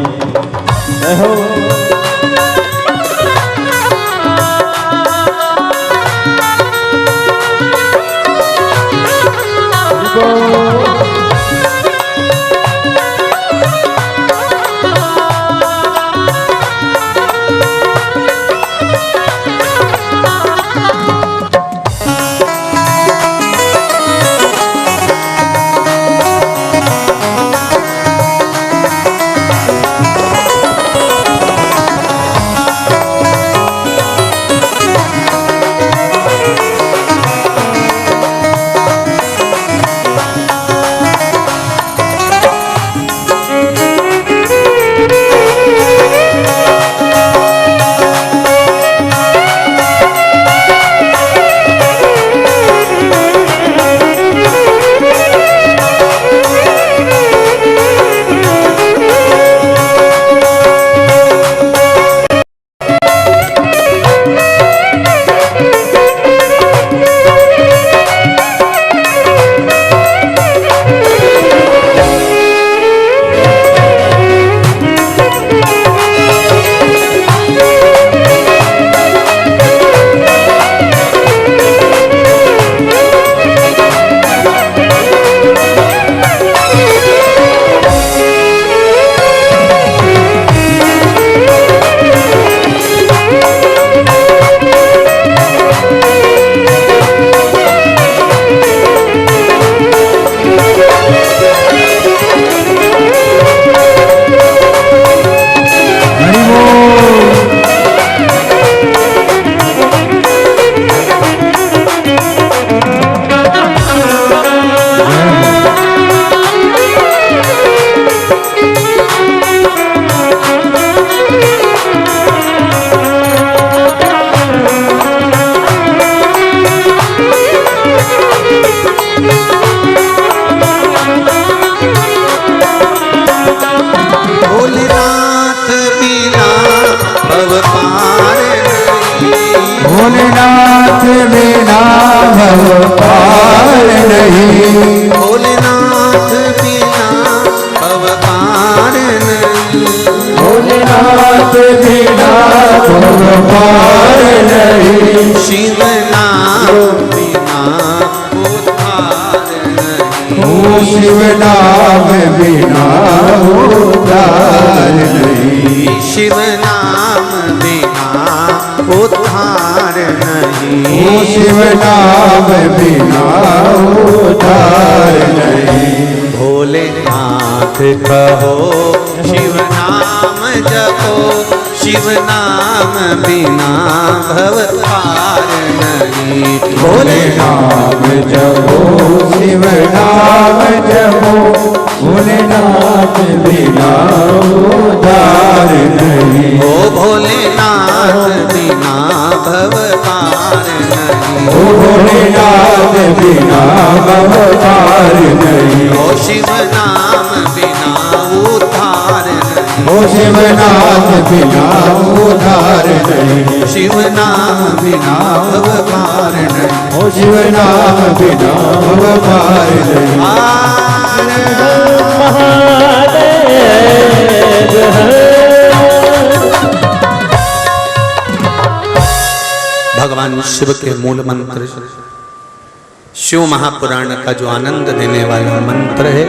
Speaker 2: भोलेनाथ बिना भव पार नहीं।
Speaker 1: भोलेनाथ बिना भव पार नहीं।
Speaker 2: भोलेनाथ बिना भव पार नहीं।
Speaker 1: शिव नाम बिना उद्धार नहीं।
Speaker 2: ओ शिव नाम बिना उद्धार नहीं।
Speaker 1: शिव नाम बिना उद्धार नहीं।
Speaker 2: ओ शिव नाम बिना उद्धार नहीं।
Speaker 1: भोलेनाथ कहो शिव नाम जपो। शिव नाम बिना भव पार नहीं।
Speaker 2: भोले नाम जपो, शिव नाम जपो, भोलेनाथ बिना उद्धार नहीं।
Speaker 1: ओ भोलेनाथ बिना भव पार नहीं।
Speaker 2: ओ भोलेनाथ बिना भव पार नहीं।
Speaker 1: ओ शिव नाम बिना उद्धार नहीं।
Speaker 2: ओ शिव नाम बिना उद्धार नहीं।
Speaker 1: शिव नाम बिना भव पार नहीं।
Speaker 2: ओ शिव नाम बिना भव पार नहीं।
Speaker 1: भगवान शिव के मूल मंत्र शिव महापुराण का जो आनंद देने वाला मंत्र है,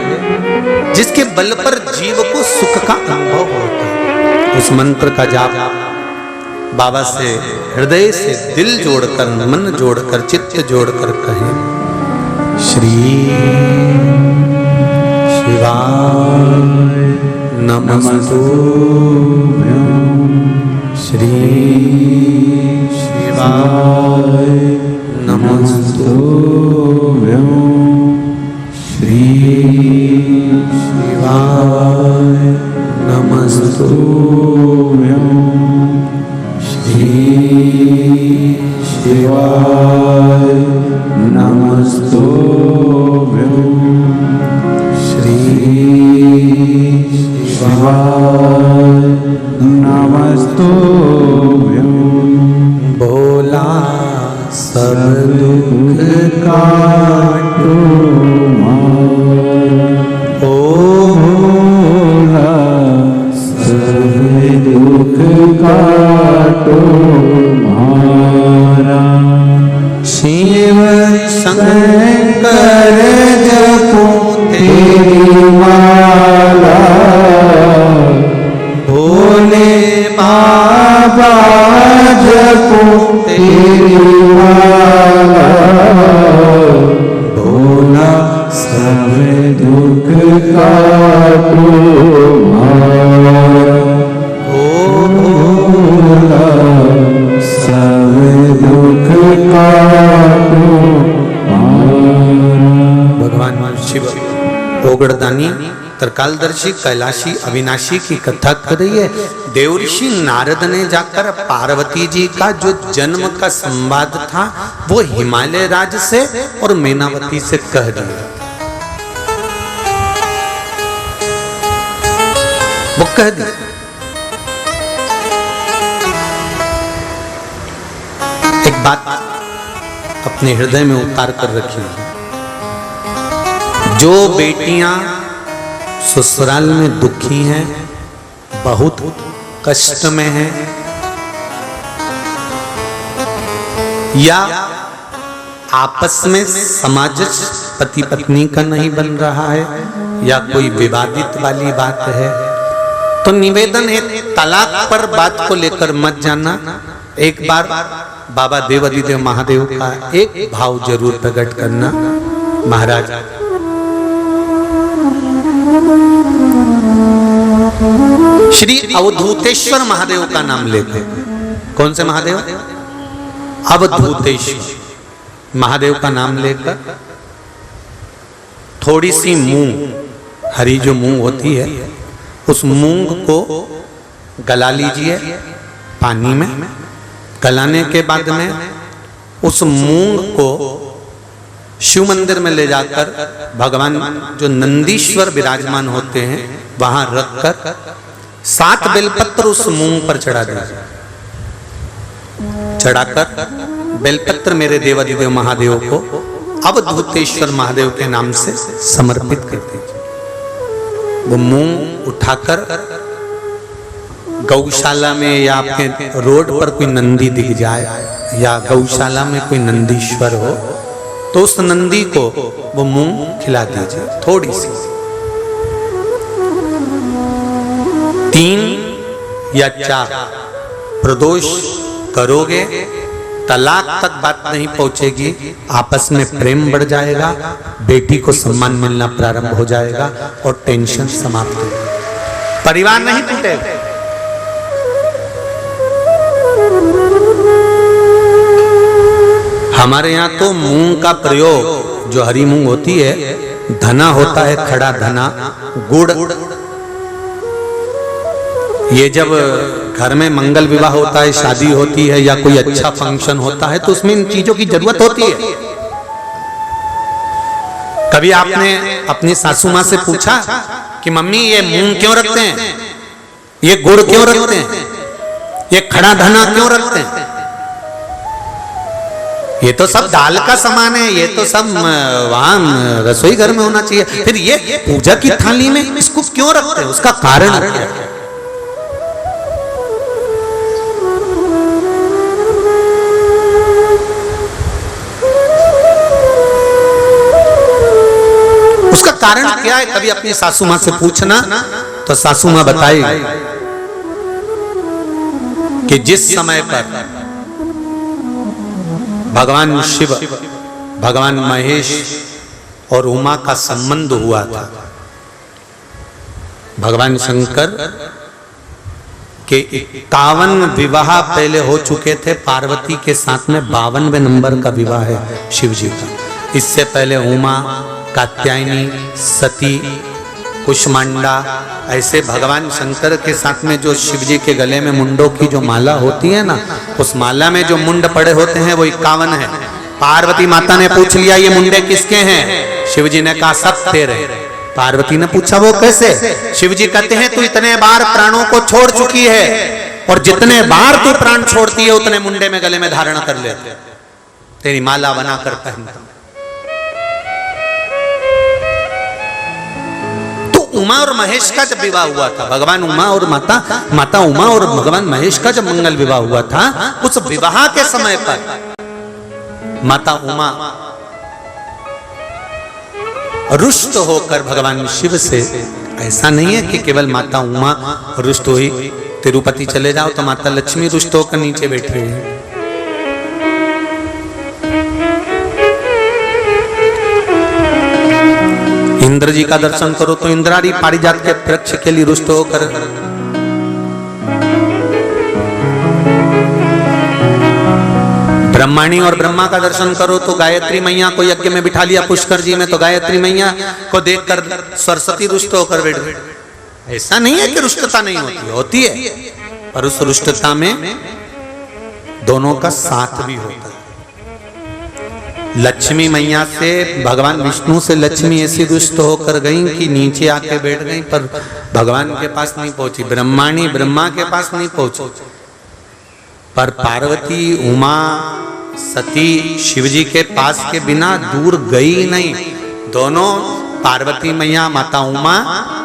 Speaker 1: जिसके बल पर जीव को सुख का अनुभव होता है। उस मंत्र का जाप बाबा से हृदय से दिल जोड़कर, मन जोड़कर, चित्त जोड़कर कहें, श्री शिवाय नमस्तुभ्यं, श्री शिवाय नमस्तुभ्यं, श्री शिवाय नमस्तुभ्यं, श्री शिवाय नमस्तुभ्यं, श्री शिवाय नमस्तुभ्यं। भोला सब दुख काटो ओ भोला सब दुख काटो मारा, शिव शंकर जपो तेरी माला, भोले बाबा जपो तेरी माला, भोला सब दुख काटो मारा, ओ भोला सब दुख काटो मारा। भगवान शिव ओगड़दानी त्रिकालदर्शी कैलाशी अविनाशी की कथा कर रही है। देवऋषि नारद ने जाकर पार्वती जी का जो जन्म का संवाद था वो हिमालय राज से और मैनावती से कह दिया। वो कह दिया। एक बात अपने हृदय में उतार कर रखी, जो बेटियां ससुराल में दुखी हैं, बहुत कष्ट में हैं, या आपस में सामंजस्य पति पत्नी का नहीं बन रहा है, या कोई विवादित वाली बात है, तो निवेदन है तलाक पर बात को लेकर मत जाना। एक बार बाबा देवाधिदेव महादेव का एक भाव जरूर प्रकट करना। महाराज श्री अवधूतेश्वर महादेव का नाम लेते। कौन से महादेव? अवधूतेश्वर महादेव का नाम लेकर थोड़ी सी मूंग, हरी जो मूंग होती है, उस मूंग को गला लीजिए पानी में। गलाने के बाद में उस मूंग को शिव मंदिर में ले जाकर भगवान जो नंदीश्वर विराजमान होते हैं वहां रखकर 7 बेलपत्र उस मूंग पर चढ़ा दीजिए। चढ़ाकर बेलपत्र मेरे देवाधिदेव महादेव को अवधूतेश्वर महादेव के नाम से समर्पित कर दीजिए। वो मूंग उठाकर गौशाला में या आपके रोड पर कोई नंदी दिख जाए या गौशाला में कोई नंदीश्वर हो तो उस नंदी को वो मूंग खिला दीजिए थोड़ी सी। 3 या 4 प्रदोष करोगे, तलाक तक बात नहीं पहुंचेगी, आपस में प्रेम बढ़ जाएगा, बेटी को सम्मान मिलना प्रारंभ हो जाएगा और टेंशन समाप्त हो, परिवार नहीं टूटेगा। हमारे यहाँ तो मूंग का प्रयोग, जो हरी मूंग होती है, धना होता है, खड़ा धना, गुड़, ये जब घर में मंगल विवाह होता है, शादी होती है या कोई अच्छा फंक्शन होता है तो उसमें इन चीजों की जरूरत होती है। कभी आपने अपनी सासू माँ से पूछा कि मम्मी ये मूंग क्यों रखते हैं, ये गुड़ क्यों रखते हैं, ये खड़ा धना क्यों रखते हैं? ये तो सब दाल का सामान है, ये तो सब वहां रसोई घर में होना चाहिए, फिर ये पूजा की थाली में इसको क्यों रखते हैं? उसका कारण क्या है? उसका कारण क्या है? कभी अपनी सासू माँ से पूछना तो सासू माँ बताएगी। कि जिस समय पर भगवान शिव, भगवान महेश और उमा का संबंध हुआ था, भगवान शंकर के 51 विवाह पहले हो चुके थे। पार्वती के साथ में 52वें नंबर का विवाह है शिव जी का। इससे पहले उमा, कात्यायनी, सती, कुष्मांडा, ऐसे भगवान शंकर के साथ में जो शिव जी के गले में मुंडों की जो माला होती है ना, उस माला में जो मुंड पड़े होते हैं वो 51 है। पार्वती माता ने पूछ लिया ये मुंडे किसके हैं? शिव जी ने कहा सब तेरे। पार्वती ने पूछा वो कैसे? शिव जी कहते हैं तू इतने बार प्राणों को छोड़ चुकी है और जितने बार तू प्राण छोड़ती है उतने मुंडे में गले में धारण कर ले, तेरी माला बनाकर पहनता। तो उमा और महेश का जब विवाह हुआ था, भगवान उमा और माता उमा और भगवान महेश का जब मंगल विवाह हुआ था, उस विवाह के समय पर माता उमा रुष्ट होकर भगवान शिव से, ऐसा नहीं है कि केवल माता उमा रुष्ट हुई, तिरुपति चले जाओ तो माता लक्ष्मी रुष्ट होकर नीचे बैठी हुई है। इंद्र जी का दर्शन करो तो इंद्रारी पारिजात के वृक्ष के लिए रुष्ट होकर, ब्रह्माणी और ब्रह्मा का दर्शन करो तो गायत्री मैया को यज्ञ में बिठा लिया पुष्कर जी में, तो गायत्री मैया को देखकर सरस्वती रुष्ट होकर बैठ गई। ऐसा नहीं है कि रुष्टता नहीं होती है, पर उस रुष्टता में दोनों का साथ भी होता है। लक्ष्मी मैया से, भगवान विष्णु से लक्ष्मी ऐसी रुष्ट होकर गई कि नीचे आके बैठ गई, पर भगवान के पास नहीं पहुंची। ब्रह्माणी ब्रह्मा के पास नहीं पहुंची, पर पार्वती, उमा, सती शिवजी के पास के बिना दूर गई नहीं। दोनों, पार्वती मैया माता उमा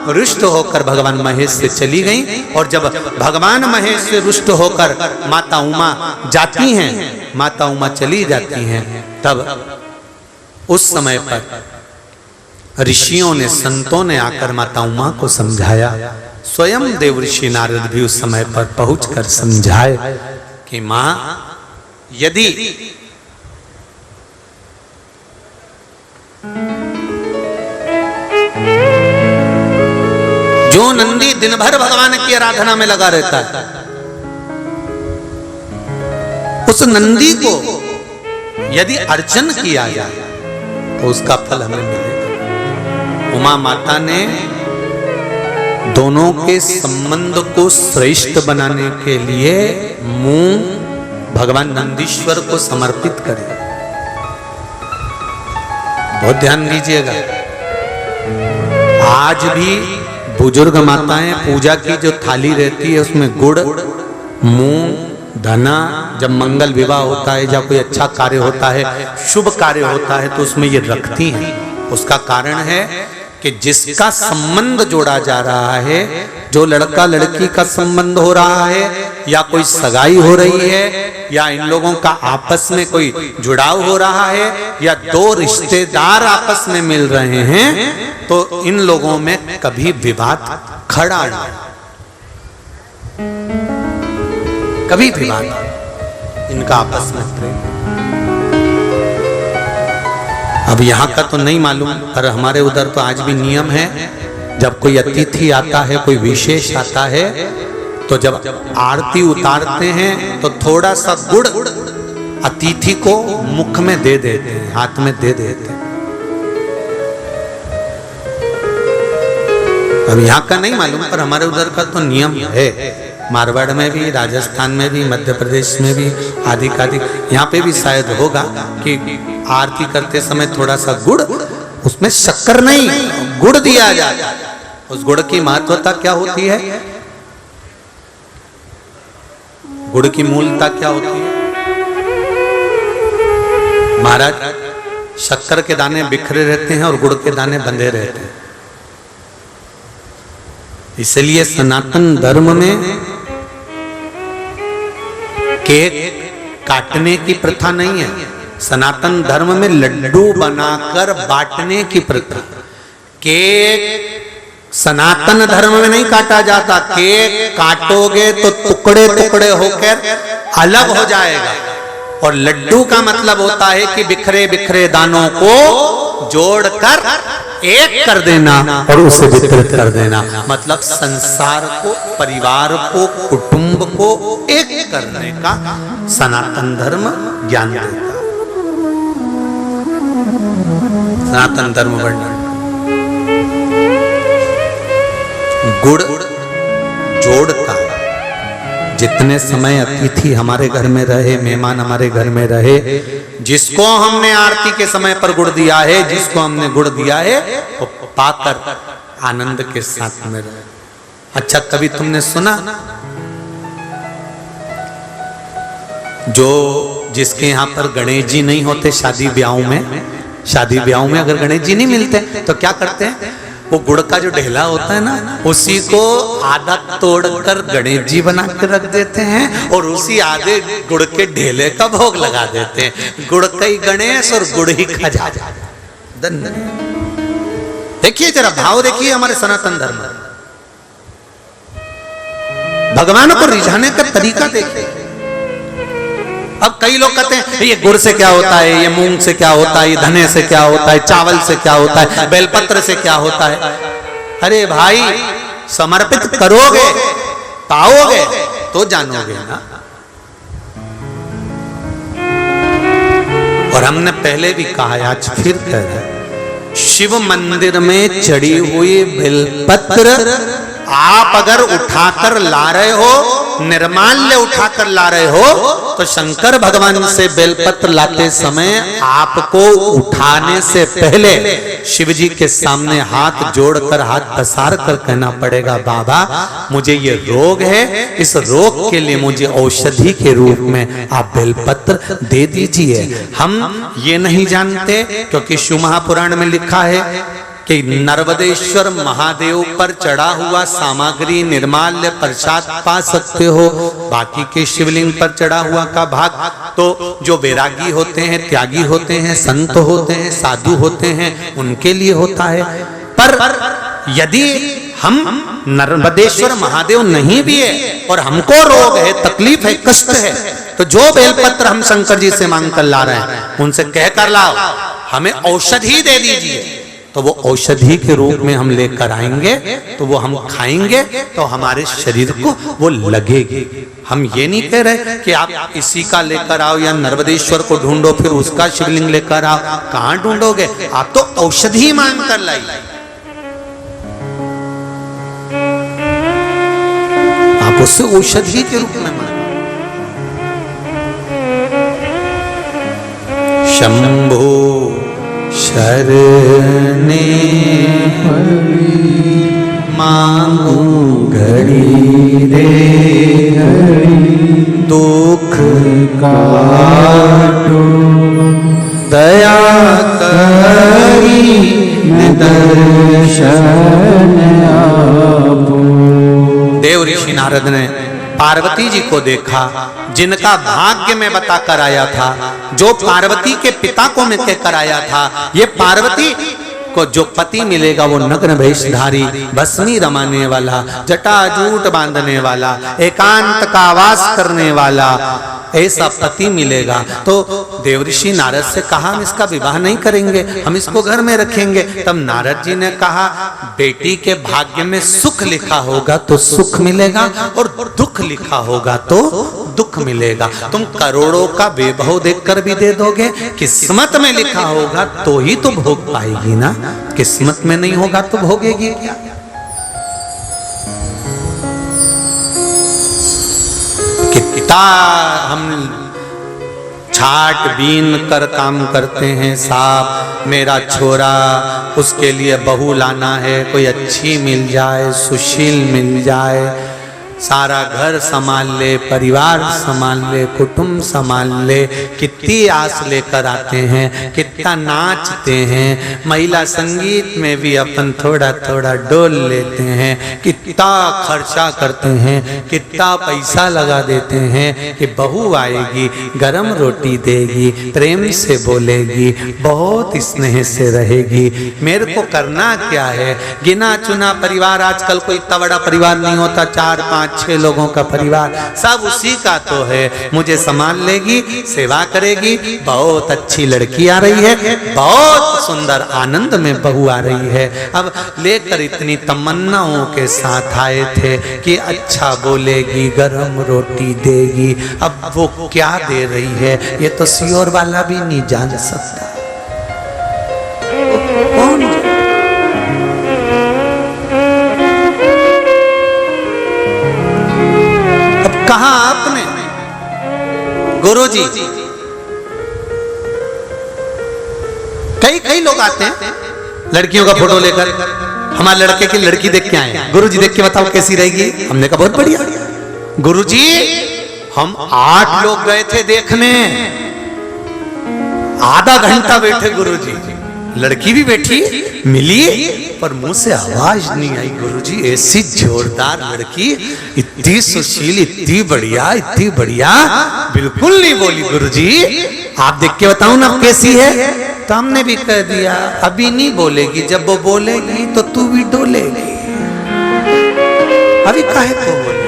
Speaker 1: रुष्ट होकर भगवान महेश से चली गई, और जब भगवान महेश से रुष्ट होकर माता उमा जाती हैं, माता उमा चली जाती हैं, तब उस समय पर ऋषियों ने, संतों ने आकर माता उमा को समझाया। स्वयं देवऋषि नारद भी उस समय पर पहुंचकर समझाए कि मां, यदि जो नंदी दिन भर भगवान की आराधना में लगा रहता है, उस नंदी को यदि अर्चन किया जाए तो उसका फल हमें मिलेगा। उमा माता ने दोनों के संबंध को श्रेष्ठ बनाने के लिए मुंह भगवान नंदीश्वर को समर्पित करें। बहुत ध्यान दीजिएगा, आज भी बुजुर्ग माताएं पूजा की जो थाली रहती है उसमें गुड़, मूंग, धना, जब मंगल विवाह होता है या कोई अच्छा कार्य होता है, शुभ कार्य होता है, तो उसमें ये रखती हैं। उसका कारण है कि जिसका संबंध जोड़ा जा रहा है, जो लड़का लड़की का संबंध हो रहा है, या कोई सगाई हो रही है, या इन लोगों का आपस में कोई जुड़ाव हो रहा है, या दो रिश्तेदार आपस में मिल रहे हैं, तो इन लोगों में कभी विवाद खड़ा नहीं, कभी विवाद इनका आपस में प्रेम। अब यहाँ का तो नहीं मालूम, पर हमारे उधर तो आज भी नियम है, जब कोई अतिथि आता है, कोई विशेष आता है, तो जब आरती उतारते हैं तो थोड़ा सा गुड़ अतिथि को मुख में दे देते हैं, हाथ में दे देते हैं। अब यहाँ का नहीं मालूम, पर हमारे उधर का तो नियम है। मारवाड़ में भी, राजस्थान में भी, मध्य प्रदेश में भी, आदि आदि, यहाँ पे भी शायद होगा कि आरती करते समय थोड़ा सा गुड़, उसमें शक्कर नहीं, गुड़ दिया जाता है। उस गुड़ की महत्वता क्या होती है? गुड़ की मूलता क्या होती है? महाराज, शक्कर के दाने बिखरे रहते हैं और गुड़ के दाने बंधे रहते हैं। इसलिए सनातन धर्म में केक काटने की प्रथा नहीं है। सनातन धर्म में लड्डू बनाकर बांटने की प्रथा। केक सनातन धर्म में नहीं काटा जाता, केक काटोगे तो टुकड़े टुकड़े होकर अलग हो जाएगा। और लड्डू का मतलब होता है कि बिखरे बिखरे दानों को जोड़कर एक कर देना और उसे वितरित कर देना। मतलब संसार को, परिवार को, कुटुंब को एक करने का सनातन धर्म ज्ञान देता। सनातन धर्म वर्णन गुड़ जोड़ता। जितने समय अतिथि हमारे घर में रहे, मेहमान हमारे घर में रहे, जिसको हमने आरती के समय पर गुड़ दिया है, जिसको हमने गुड़ दिया है, वो पाकर आनंद के साथ में रहे। अच्छा, कभी तुमने सुना जो जिसके यहाँ पर गणेश जी नहीं होते शादी ब्याहों में अगर गणेश जी नहीं मिलते तो क्या करते हैं, वो गुड़ का जो ढेला होता है ना, उसी को आधा तोड़कर गणेश जी बना के रख देते हैं और उसी आधे गुड़ के ढेले का भोग लगा देते हैं। गुड़ का ही गणेश और गुड़ ही खजा। देखिए जरा भाव देखिए हमारे सनातन धर्म, भगवान को रिझाने का तरीका देखिए। अब कई लोग कहते हैं ये गुड़ से क्या होता है, ये मूंग से क्या होता है, ये धने से क्या होता है, चावल से क्या होता है, बेलपत्र से क्या होता है। अरे भाई, समर्पित करोगे, पाओगे तो जानोगे ना। और हमने पहले भी कहा, आज फिर कह रहे, शिव मंदिर में चढ़ी हुई बेलपत्र आप अगर उठाकर ला रहे हो, निर्माल्य उठाकर ला रहे हो, तो शंकर भगवान से बेलपत्र लाते समय आपको उठाने से पहले शिव जी के सामने हाथ जोड़कर, हाथ पसार कर कहना पड़ेगा, बाबा मुझे ये रोग है, इस रोग के लिए मुझे औषधि के रूप में आप बेलपत्र दे दीजिए। हम ये नहीं जानते, क्योंकि शिव महापुराण में लिखा है कि नर्मदेश्वर महादेव पर चढ़ा हुआ सामग्री निर्माल्य प्रसाद पा सकते हो, बाकी के शिवलिंग पर चढ़ा हुआ का भाग तो जो वैरागी होते हैं, त्यागी होते हैं, संत होते हैं, साधु होते हैं, उनके लिए होता है। पर यदि हम नर्मदेश्वर महादेव नहीं भी है और हमको रोग है, तकलीफ है, कष्ट है, तो जो बेलपत्र हम शंकर जी से मांग कर ला रहे हैं, उनसे कह कर लाओ हमें औषधि दे दीजिए, तो वो औषधि के रूप में हम लेकर आएंगे, तो वो हम खाएंगे तो हमारे शरीर को वो लगेगी। हम ये नहीं कह रहे कि आप इसी का लेकर आओ या नर्मदेश्वर को ढूंढो फिर उसका शिवलिंग लेकर आओ। कहां ढूंढोगे, आप तो औषधि मांग कर लाइए। आप उससे औषधि के रूप में मांगो। शंभो शरणे मांगू घड़ी रे दुख काटो दया करी दर्शन आपो। देव ऋषि नारद ने पार्वती जी को देखा, जिनका भाग्य में बताकर आया था, जो पार्वती के पिता को मैं कहकर आया था, ये पार्वती को जो पति मिलेगा वो नग्न वेशधारी, भस्मी रमाने वाला, जटाजूट बांधने वाला, एकांत का वास करने वाला, ऐसा पति मिलेगा। तो देवऋषि नारद से कहा हम इसका विवाह नहीं करेंगे, हम इसको घर में रखेंगे। तब नारद जी ने कहा बेटी के भाग्य में सुख लिखा होगा तो सुख मिलेगा और दुख लिखा होगा तो दुख मिलेगा। तुम करोड़ों का वैभव देखकर भी दे दोगे, किस्मत में लिखा होगा तो ही तो भोग पाएगी ना, किस्मत में नहीं होगा तो भोगेगी क्या। कितना हम छाट बीन कर काम करते हैं, साहब मेरा छोरा, उसके लिए बहू लाना है, कोई अच्छी मिल जाए, सुशील मिल जाए, सारा घर संभाल ले, परिवार संभाल ले, कुटुंब संभाल ले, कितनी आस लेकर आते हैं, कितना नाचते हैं, महिला संगीत में भी अपन थोड़ा थोड़ा डोल लेते हैं, कितना खर्चा करते हैं, कितना पैसा लगा देते हैं कि बहू आएगी, गरम रोटी देगी, प्रेम से बोलेगी, बहुत स्नेह से रहेगी। मेरे को करना क्या है? गिना चुना परिवार, आजकल कोई इतना बड़ा परिवार नहीं होता, 4 5 6 लोगों का परिवार, सब उसी का तो है। मुझे संभाल लेगी, सेवा करेगी, बहुत अच्छी लड़की आ रही है, बहुत सुंदर आनंद में बहू आ रही है। अब लेकर इतनी तमन्नाओं के साथ आए थे कि अच्छा बोलेगी, गरम रोटी देगी, अब वो क्या दे रही है ये तो सियोर वाला भी नहीं जान सकता। कौन? कहा आपने गुरुजी, कई लोग आते हैं लड़कियों का फोटो लेकर, हमारे लड़के की लड़की देख के आए, गुरुजी देख के बताओ कैसी रहेगी। हमने कहा बहुत बढ़िया। गुरुजी हम 8 लोग गए थे देखने, आधा घंटा बैठे गुरुजी, लड़की भी बैठी मिली पर मुंह से आवाज नहीं आई। गुरुजी ऐसी जोरदार लड़की, इतनी सुशील, इतनी बढ़िया बिल्कुल नहीं बोली। गुरुजी आप देख के बताओ ना कैसी है। तो हमने भी कह दिया अभी नहीं बोलेगी, जब वो बोलेगी तो तू भी डोलेगी, अभी काहे को बोलेगी?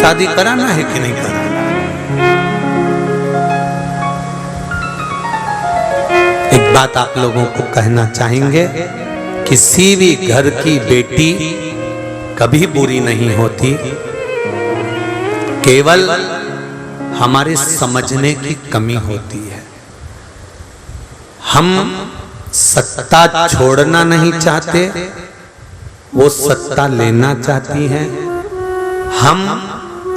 Speaker 1: शादी कराना है कि नहीं कराना? एक बात आप लोगों को कहना चाहेंगे, किसी भी घर की बेटी कभी बुरी नहीं होती, केवल हमारे समझने की कमी होती है। हम सत्ता छोड़ना नहीं चाहते, वो सत्ता लेना चाहती है। हम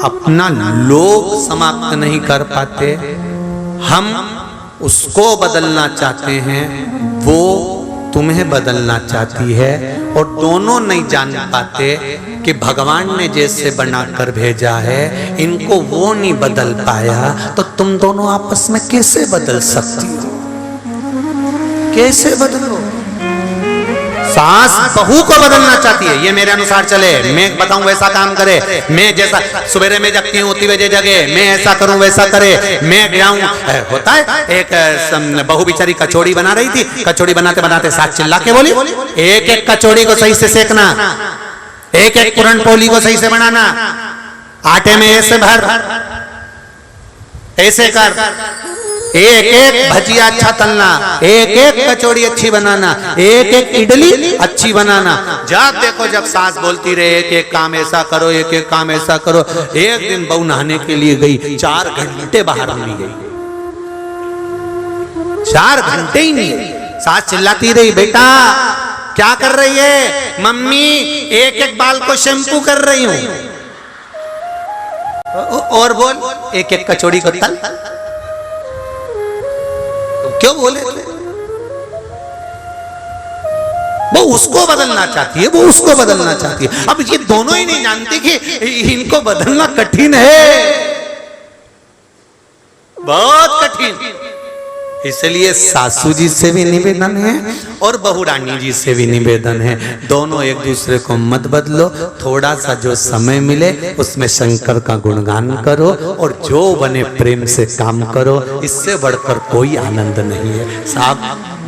Speaker 1: अपना लोभ समाप्त नहीं कर पाते, हम उसको बदलना चाहते हैं, वो तुम्हें बदलना चाहती है, और दोनों नहीं जान पाते कि भगवान ने जैसे बनाकर भेजा है इनको वो नहीं बदल पाया, तो तुम दोनों आपस में कैसे बदल सकती हो? कैसे बदलो? सास बहू को बदलना चाहती है, ये मेरे अनुसार चले, मैं बताऊं वैसा काम करे, मैं जैसा सवेरे में जगती हूँ उतनी बजे जगे, मैं ऐसा करूं वैसा करे, मैं गया हूं। होता है एक बहू बेचारी कचौड़ी बना रही थी, कचौड़ी बनाते बनाते सास चिल्ला के बोली, एक एक कचौड़ी को सही से सेकना, एक एक पूरन पोली को सही से बनाना, आटे में ऐसे भर, ऐसे कर, एक एक भजिया अच्छा तलना, एक एक कचौड़ी अच्छी बनाना, एक एक इडली अच्छी बनाना। जब देखो जब सास बोलती रहे एक एक काम ऐसा करो, एक एक काम ऐसा करो। एक दिन बहू नहाने के लिए गई, 4 घंटे बाहर नहीं गई, 4 घंटे ही नहीं। सास चिल्लाती रही, बेटा क्या कर रही है? मम्मी एक एक बाल को शैम्पू कर रही हूं। और बोल एक एक कचौड़ी को तल। क्यों बोले? वो उसको बदलना चाहती है, वो उसको बदलना चाहती है। अब ये दोनों ही नहीं जानते कि इनको बदलना कठिन है, बहुत कठिन। इसलिए सासू जी से भी निवेदन है और बहू रानी जी से भी निवेदन है, दोनों एक दूसरे को मत बदलो। थोड़ा सा जो समय मिले उसमें शंकर का गुणगान करो और जो बने प्रेम से काम करो, इससे बढ़कर कोई आनंद नहीं है साहब।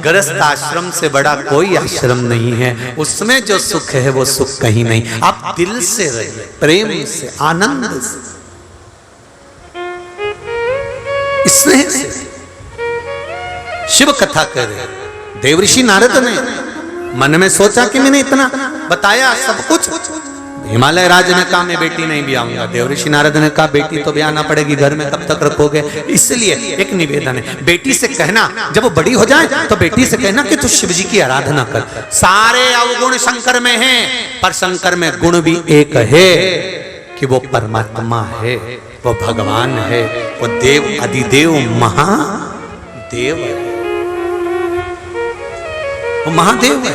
Speaker 1: गृहस्थ आश्रम से बड़ा कोई आश्रम नहीं है, उसमें जो सुख है वो सुख कहीं नहीं। आप दिल से रहिए, प्रेम से, आनंद से, स्नेह से। शिव कथा करे देवऋषि नारद ने मन में सोचा कि मैंने इतना बताया सब कुछ, हिमालय राज ने कहा मैं बेटी नहीं भी आऊंगा। देवऋषि नारद ने कहा बेटी तो ब्याह ना पड़ेगी, घर में कब तक रखोगे? इसलिए एक निवेदन है, बेटी से कहना जब वो बड़ी हो जाए तो बेटी से कहना कि तू शिव जी की आराधना कर। सारे अवगुण शंकर में हैं, पर शंकर में गुण भी एक है कि वो परमात्मा है, वो भगवान है, वो देव अधिदेव महादेव है, वो महादेव है।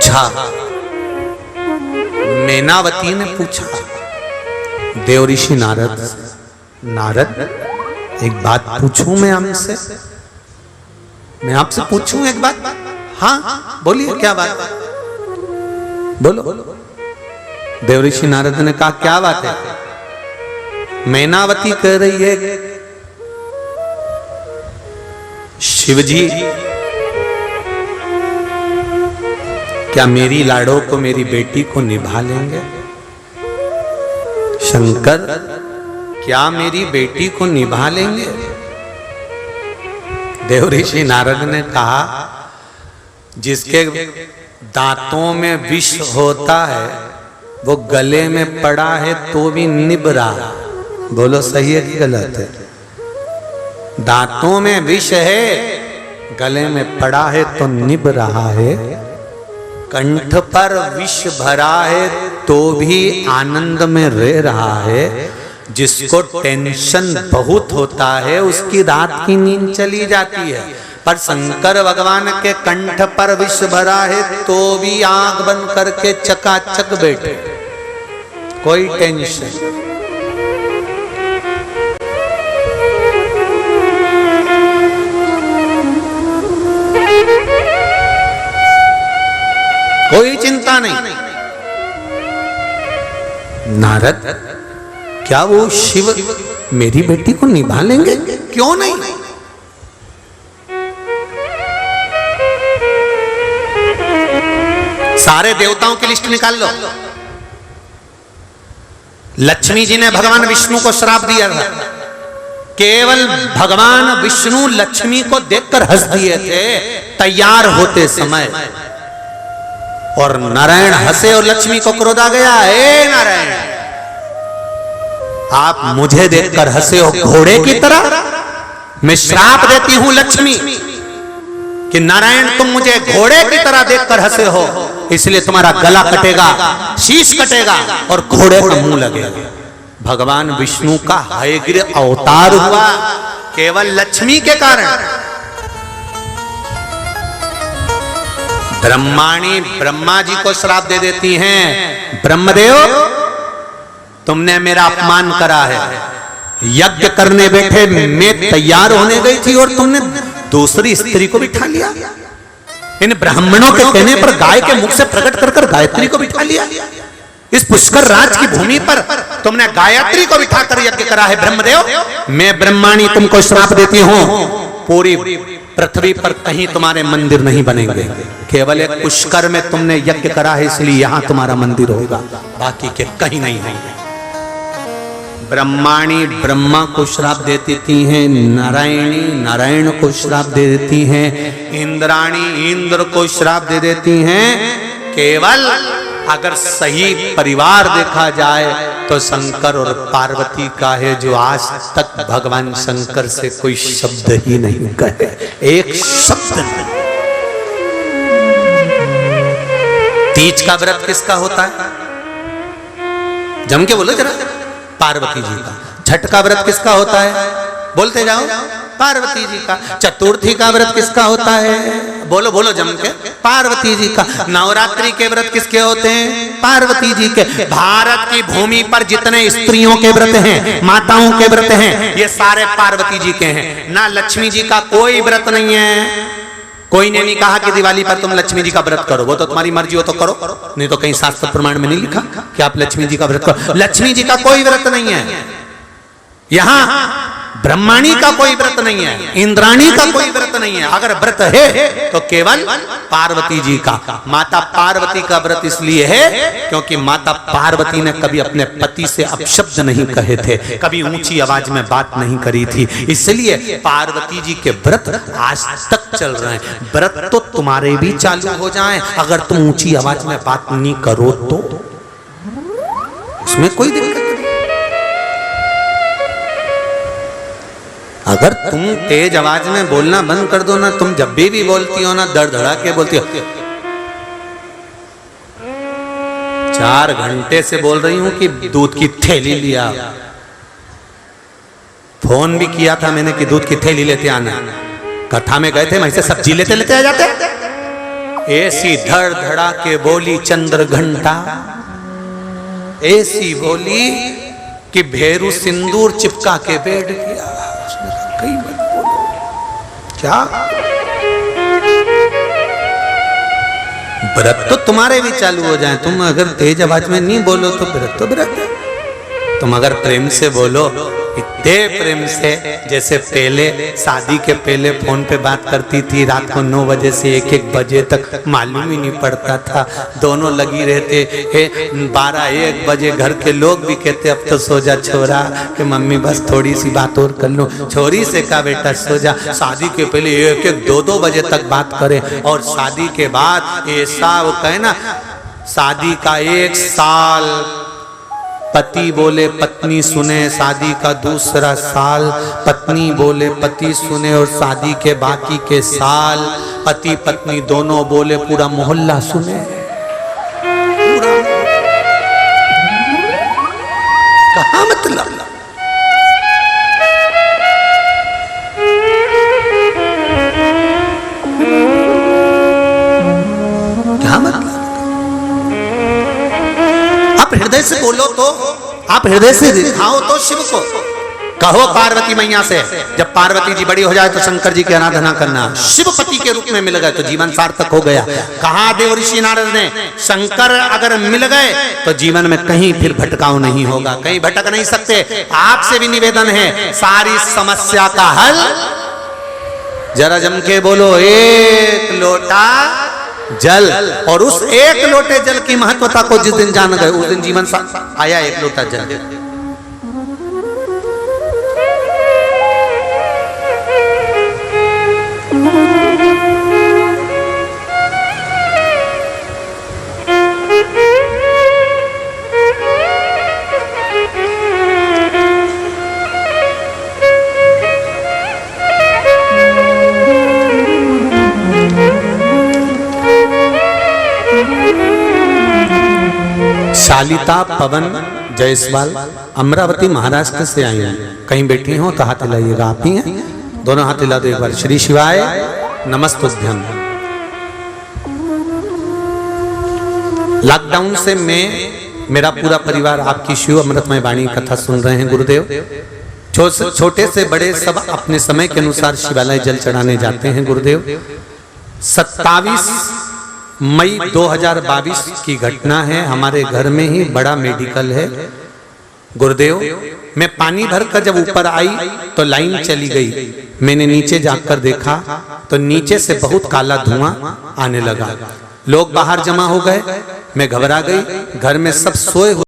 Speaker 1: पूछा, मैनावती ने पूछा देव ऋषि नारद से, नारद एक बात पूछूं मैं आपसे, मैं आपसे पूछूं एक बात? हाँ बोलिए, क्या बात है, बोलो। देव ऋषि नारद ने कहा क्या बात है? मैनावती कह रही है शिवजी क्या मेरी लाड़ो को, मेरी बेटी को निभा लेंगे? शंकर क्या मेरी बेटी को निभा लेंगे? देव ऋषि नारद ने कहा जिसके दांतों में विष होता है वो गले में पड़ा है तो भी निभ रहा। बोलो सही है कि गलत है? दांतों में विष है, गले में पड़ा है तो निभ रहा है। कंठ पर विष भरा है तो भी आनंद में रह रहा है। जिसको टेंशन बहुत होता है उसकी रात की नींद चली जाती है, पर शंकर भगवान के कंठ पर विष भरा है तो भी आंख बंद करके चकाचक बैठे, कोई टेंशन। कोई चिंता नहीं। नारद क्या वो शिव मेरी बेटी को निभा लेंगे? क्यों नहीं? सारे देवताओं की लिस्ट निकाल लो। लक्ष्मी जी ने भगवान विष्णु को श्राप दिया था, केवल भगवान विष्णु लक्ष्मी को देखकर हंस दिए थे तैयार होते समय, और नारायण हंसे और लक्ष्मी को क्रोध आ गया। हे नारायण, आप मुझे देखकर हंसे हो घोड़े की तरह? मैं श्राप देती हूं लक्ष्मी कि नारायण तुम मुझे घोड़े की तरह देखकर हंसे हो, इसलिए तुम्हारा गला कटेगा, शीश कटेगा और घोड़े का मुंह लगेगा। भगवान विष्णु का हयग्रीव अवतार हुआ केवल लक्ष्मी के कारण। ब्रह्माणी ब्रह्मा जी को श्राप दे देती हैं, ब्रह्मदेव तुमने मेरा अपमान करा है। यज्ञ करने बैठे मैं तैयार होने गई थी और तुमने दूसरी स्त्री को बिठा लिया। इन ब्राह्मणों के कहने पर गाय के मुख से प्रकट कर गायत्री को बिठा लिया। इस पुष्कर राज की भूमि पर तुमने गायत्री को बिठाकर यज्ञ करा है। ब्रह्मदेव मैं ब्रह्माणी तुमको श्राप देती हूं, पूरी पृथ्वी पर कहीं तुम्हारे मंदिर नहीं बनेंगे, केवल एक पुष्कर में तुमने यज्ञ करा है इसलिए यहां तुम्हारा मंदिर होगा, बाकी के कहीं नहीं होंगे। ब्रह्माणी ब्रह्मा को श्राप दे देती हैं, नारायणी नारायण को श्राप दे देती हैं, इंद्राणी इंद्र को श्राप दे देती हैं। केवल अगर सही परिवार देखा जाए तो शंकर और पार्वती का है, जो आज तक भगवान शंकर से कोई शब्द ही नहीं कहे, एक शब्द नहीं। तीज का व्रत किसका होता है? जम के बोलो जरा। पार्वती जी का। छठ का व्रत किसका होता है? बोलते जाओ। पार्वती जी का। चतुर्थी का व्रत किसका होता है? बोलो बोलो जम के। पार्वती जी का। नवरात्रि के व्रत किसके होते हैं? पार्वती जी के। भारत की भूमि पर जितने स्त्रियों के व्रत हैं, माताओं के व्रत हैं, ये सारे पार्वती जी के हैं। ना लक्ष्मी जी का कोई व्रत नहीं है। कोई ने नहीं कहा कि दिवाली पर तुम लक्ष्मी जी का व्रत करो, वो तो तुम्हारी मर्जी हो तो करो, नहीं तो कहीं शास्त्र प्रमाण में नहीं लिखा कि आप लक्ष्मी जी का व्रत करो। लक्ष्मी जी का कोई व्रत नहीं है। यहां ब्रह्माणी का कोई व्रत नहीं है, इंद्राणी का कोई व्रत नहीं है। अगर व्रत है तो केवल पार्वती जी का। माता पार्वती का व्रत इसलिए है क्योंकि माता पार्वती ने कभी अपने पति से अपशब्द नहीं कहे थे, कभी ऊंची आवाज में बात नहीं करी थी, इसलिए पार्वती जी के व्रत आज तक चल रहे हैं। व्रत तो तुम्हारे भी चालू हो जाए, अगर तुम ऊंची आवाज में बात नहीं करो तो उसमें कोई दिक्कत नहीं। अगर तुम तेज आवाज में बोलना बंद कर दो ना, तुम जब भी बोलती हो ना धड़धड़ा के बोलती हो। 4 घंटे से बोल रही हूं कि दूध की थैली लिया। फोन भी किया था मैंने कि दूध की थैली लेते आना। कथा में गए थे, वहीं से सब्जी लेते लेते आ जाते। ऐसी धड़ धड़ा के बोली चंद्र घंटा, ऐसी बोली कि भेरू सिंदूर चिपका के बैठ गया। उसने कहा कहीं मत बोलो। क्या व्रत तो तुम्हारे भी चालू हो जाए, तुम अगर तेज आवाज में नहीं बोलो तो व्रत तो व्रत है। तुम अगर प्रेम से बोलो, इतने प्रेम से, जैसे पहले शादी के पहले फोन पे बात करती थी रात को 9 बजे से 1-1 बजे तक, मालूम ही नहीं पड़ता था, दोनों लगी रहते। 12-1 बजे घर के लोग भी कहते अब तो सो जा छोरा, कि मम्मी बस थोड़ी सी बात और कर लो। छोरी से कहा बेटा सो जा। शादी के पहले 1-1, 2-2 बजे तक बात करे, और शादी के बाद ऐसा वो कहे ना, शादी का 1 साल पति बोले पत्नी सुने, शादी का दूसरा साल पत्नी बोले पति सुने, और शादी के बाकी के साल पति पत्नी दोनों बोले पूरा मोहल्ला सुने। पूरा कहाँ मतलब? क्या मतलब? आप हृदय से बोलो तो, आप हृदय से दिखाओ तो शिव को। कहो पार्वती मैया से, जब पार्वती जी बड़ी हो जाए तो शंकर जी की आराधना करना। शिवपति के रूप में मिल गए तो जीवन सार्थक हो गया। कहा देवऋषि नारद ने, शंकर अगर मिल गए तो जीवन में कहीं फिर भटकाव नहीं होगा, कहीं भटक नहीं सकते। आपसे भी निवेदन है, सारी समस्या का हल जरा जम के बोलो, 1 लोटा जल। और उस 1 लोटे जल की महत्वता को जिस दिन जान गए, उस दिन जीवन आया 1 लोटा जल। शालिता पवन जायसवाल अमरावती महाराष्ट्र से आई हैं। कहीं बैठी हो तो हाथ हिलाइएगा। आप ही हैं? दोनों हाथ हिला दो एक बार। श्री शिवाय नमस्तुभ्यम। लॉकडाउन से मैं, मेरा पूरा परिवार आपकी शिव अमृतमय वाणी कथा सुन रहे हैं गुरुदेव। छोटे से बड़े सब अपने समय के अनुसार शिवालय जल चढ़ाने जाते हैं गुरुदेव। 27 मई 2022 की घटना है। हमारे घर में ही बड़ा मेडिकल है गुरुदेव। मैं पानी भरकर जब ऊपर आई तो लाइन चली गई। मैंने नीचे जाकर देखा तो नीचे से बहुत काला धुआं आने लगा। लोग बाहर जमा हो गए, मैं घबरा गई। घर में सब सोए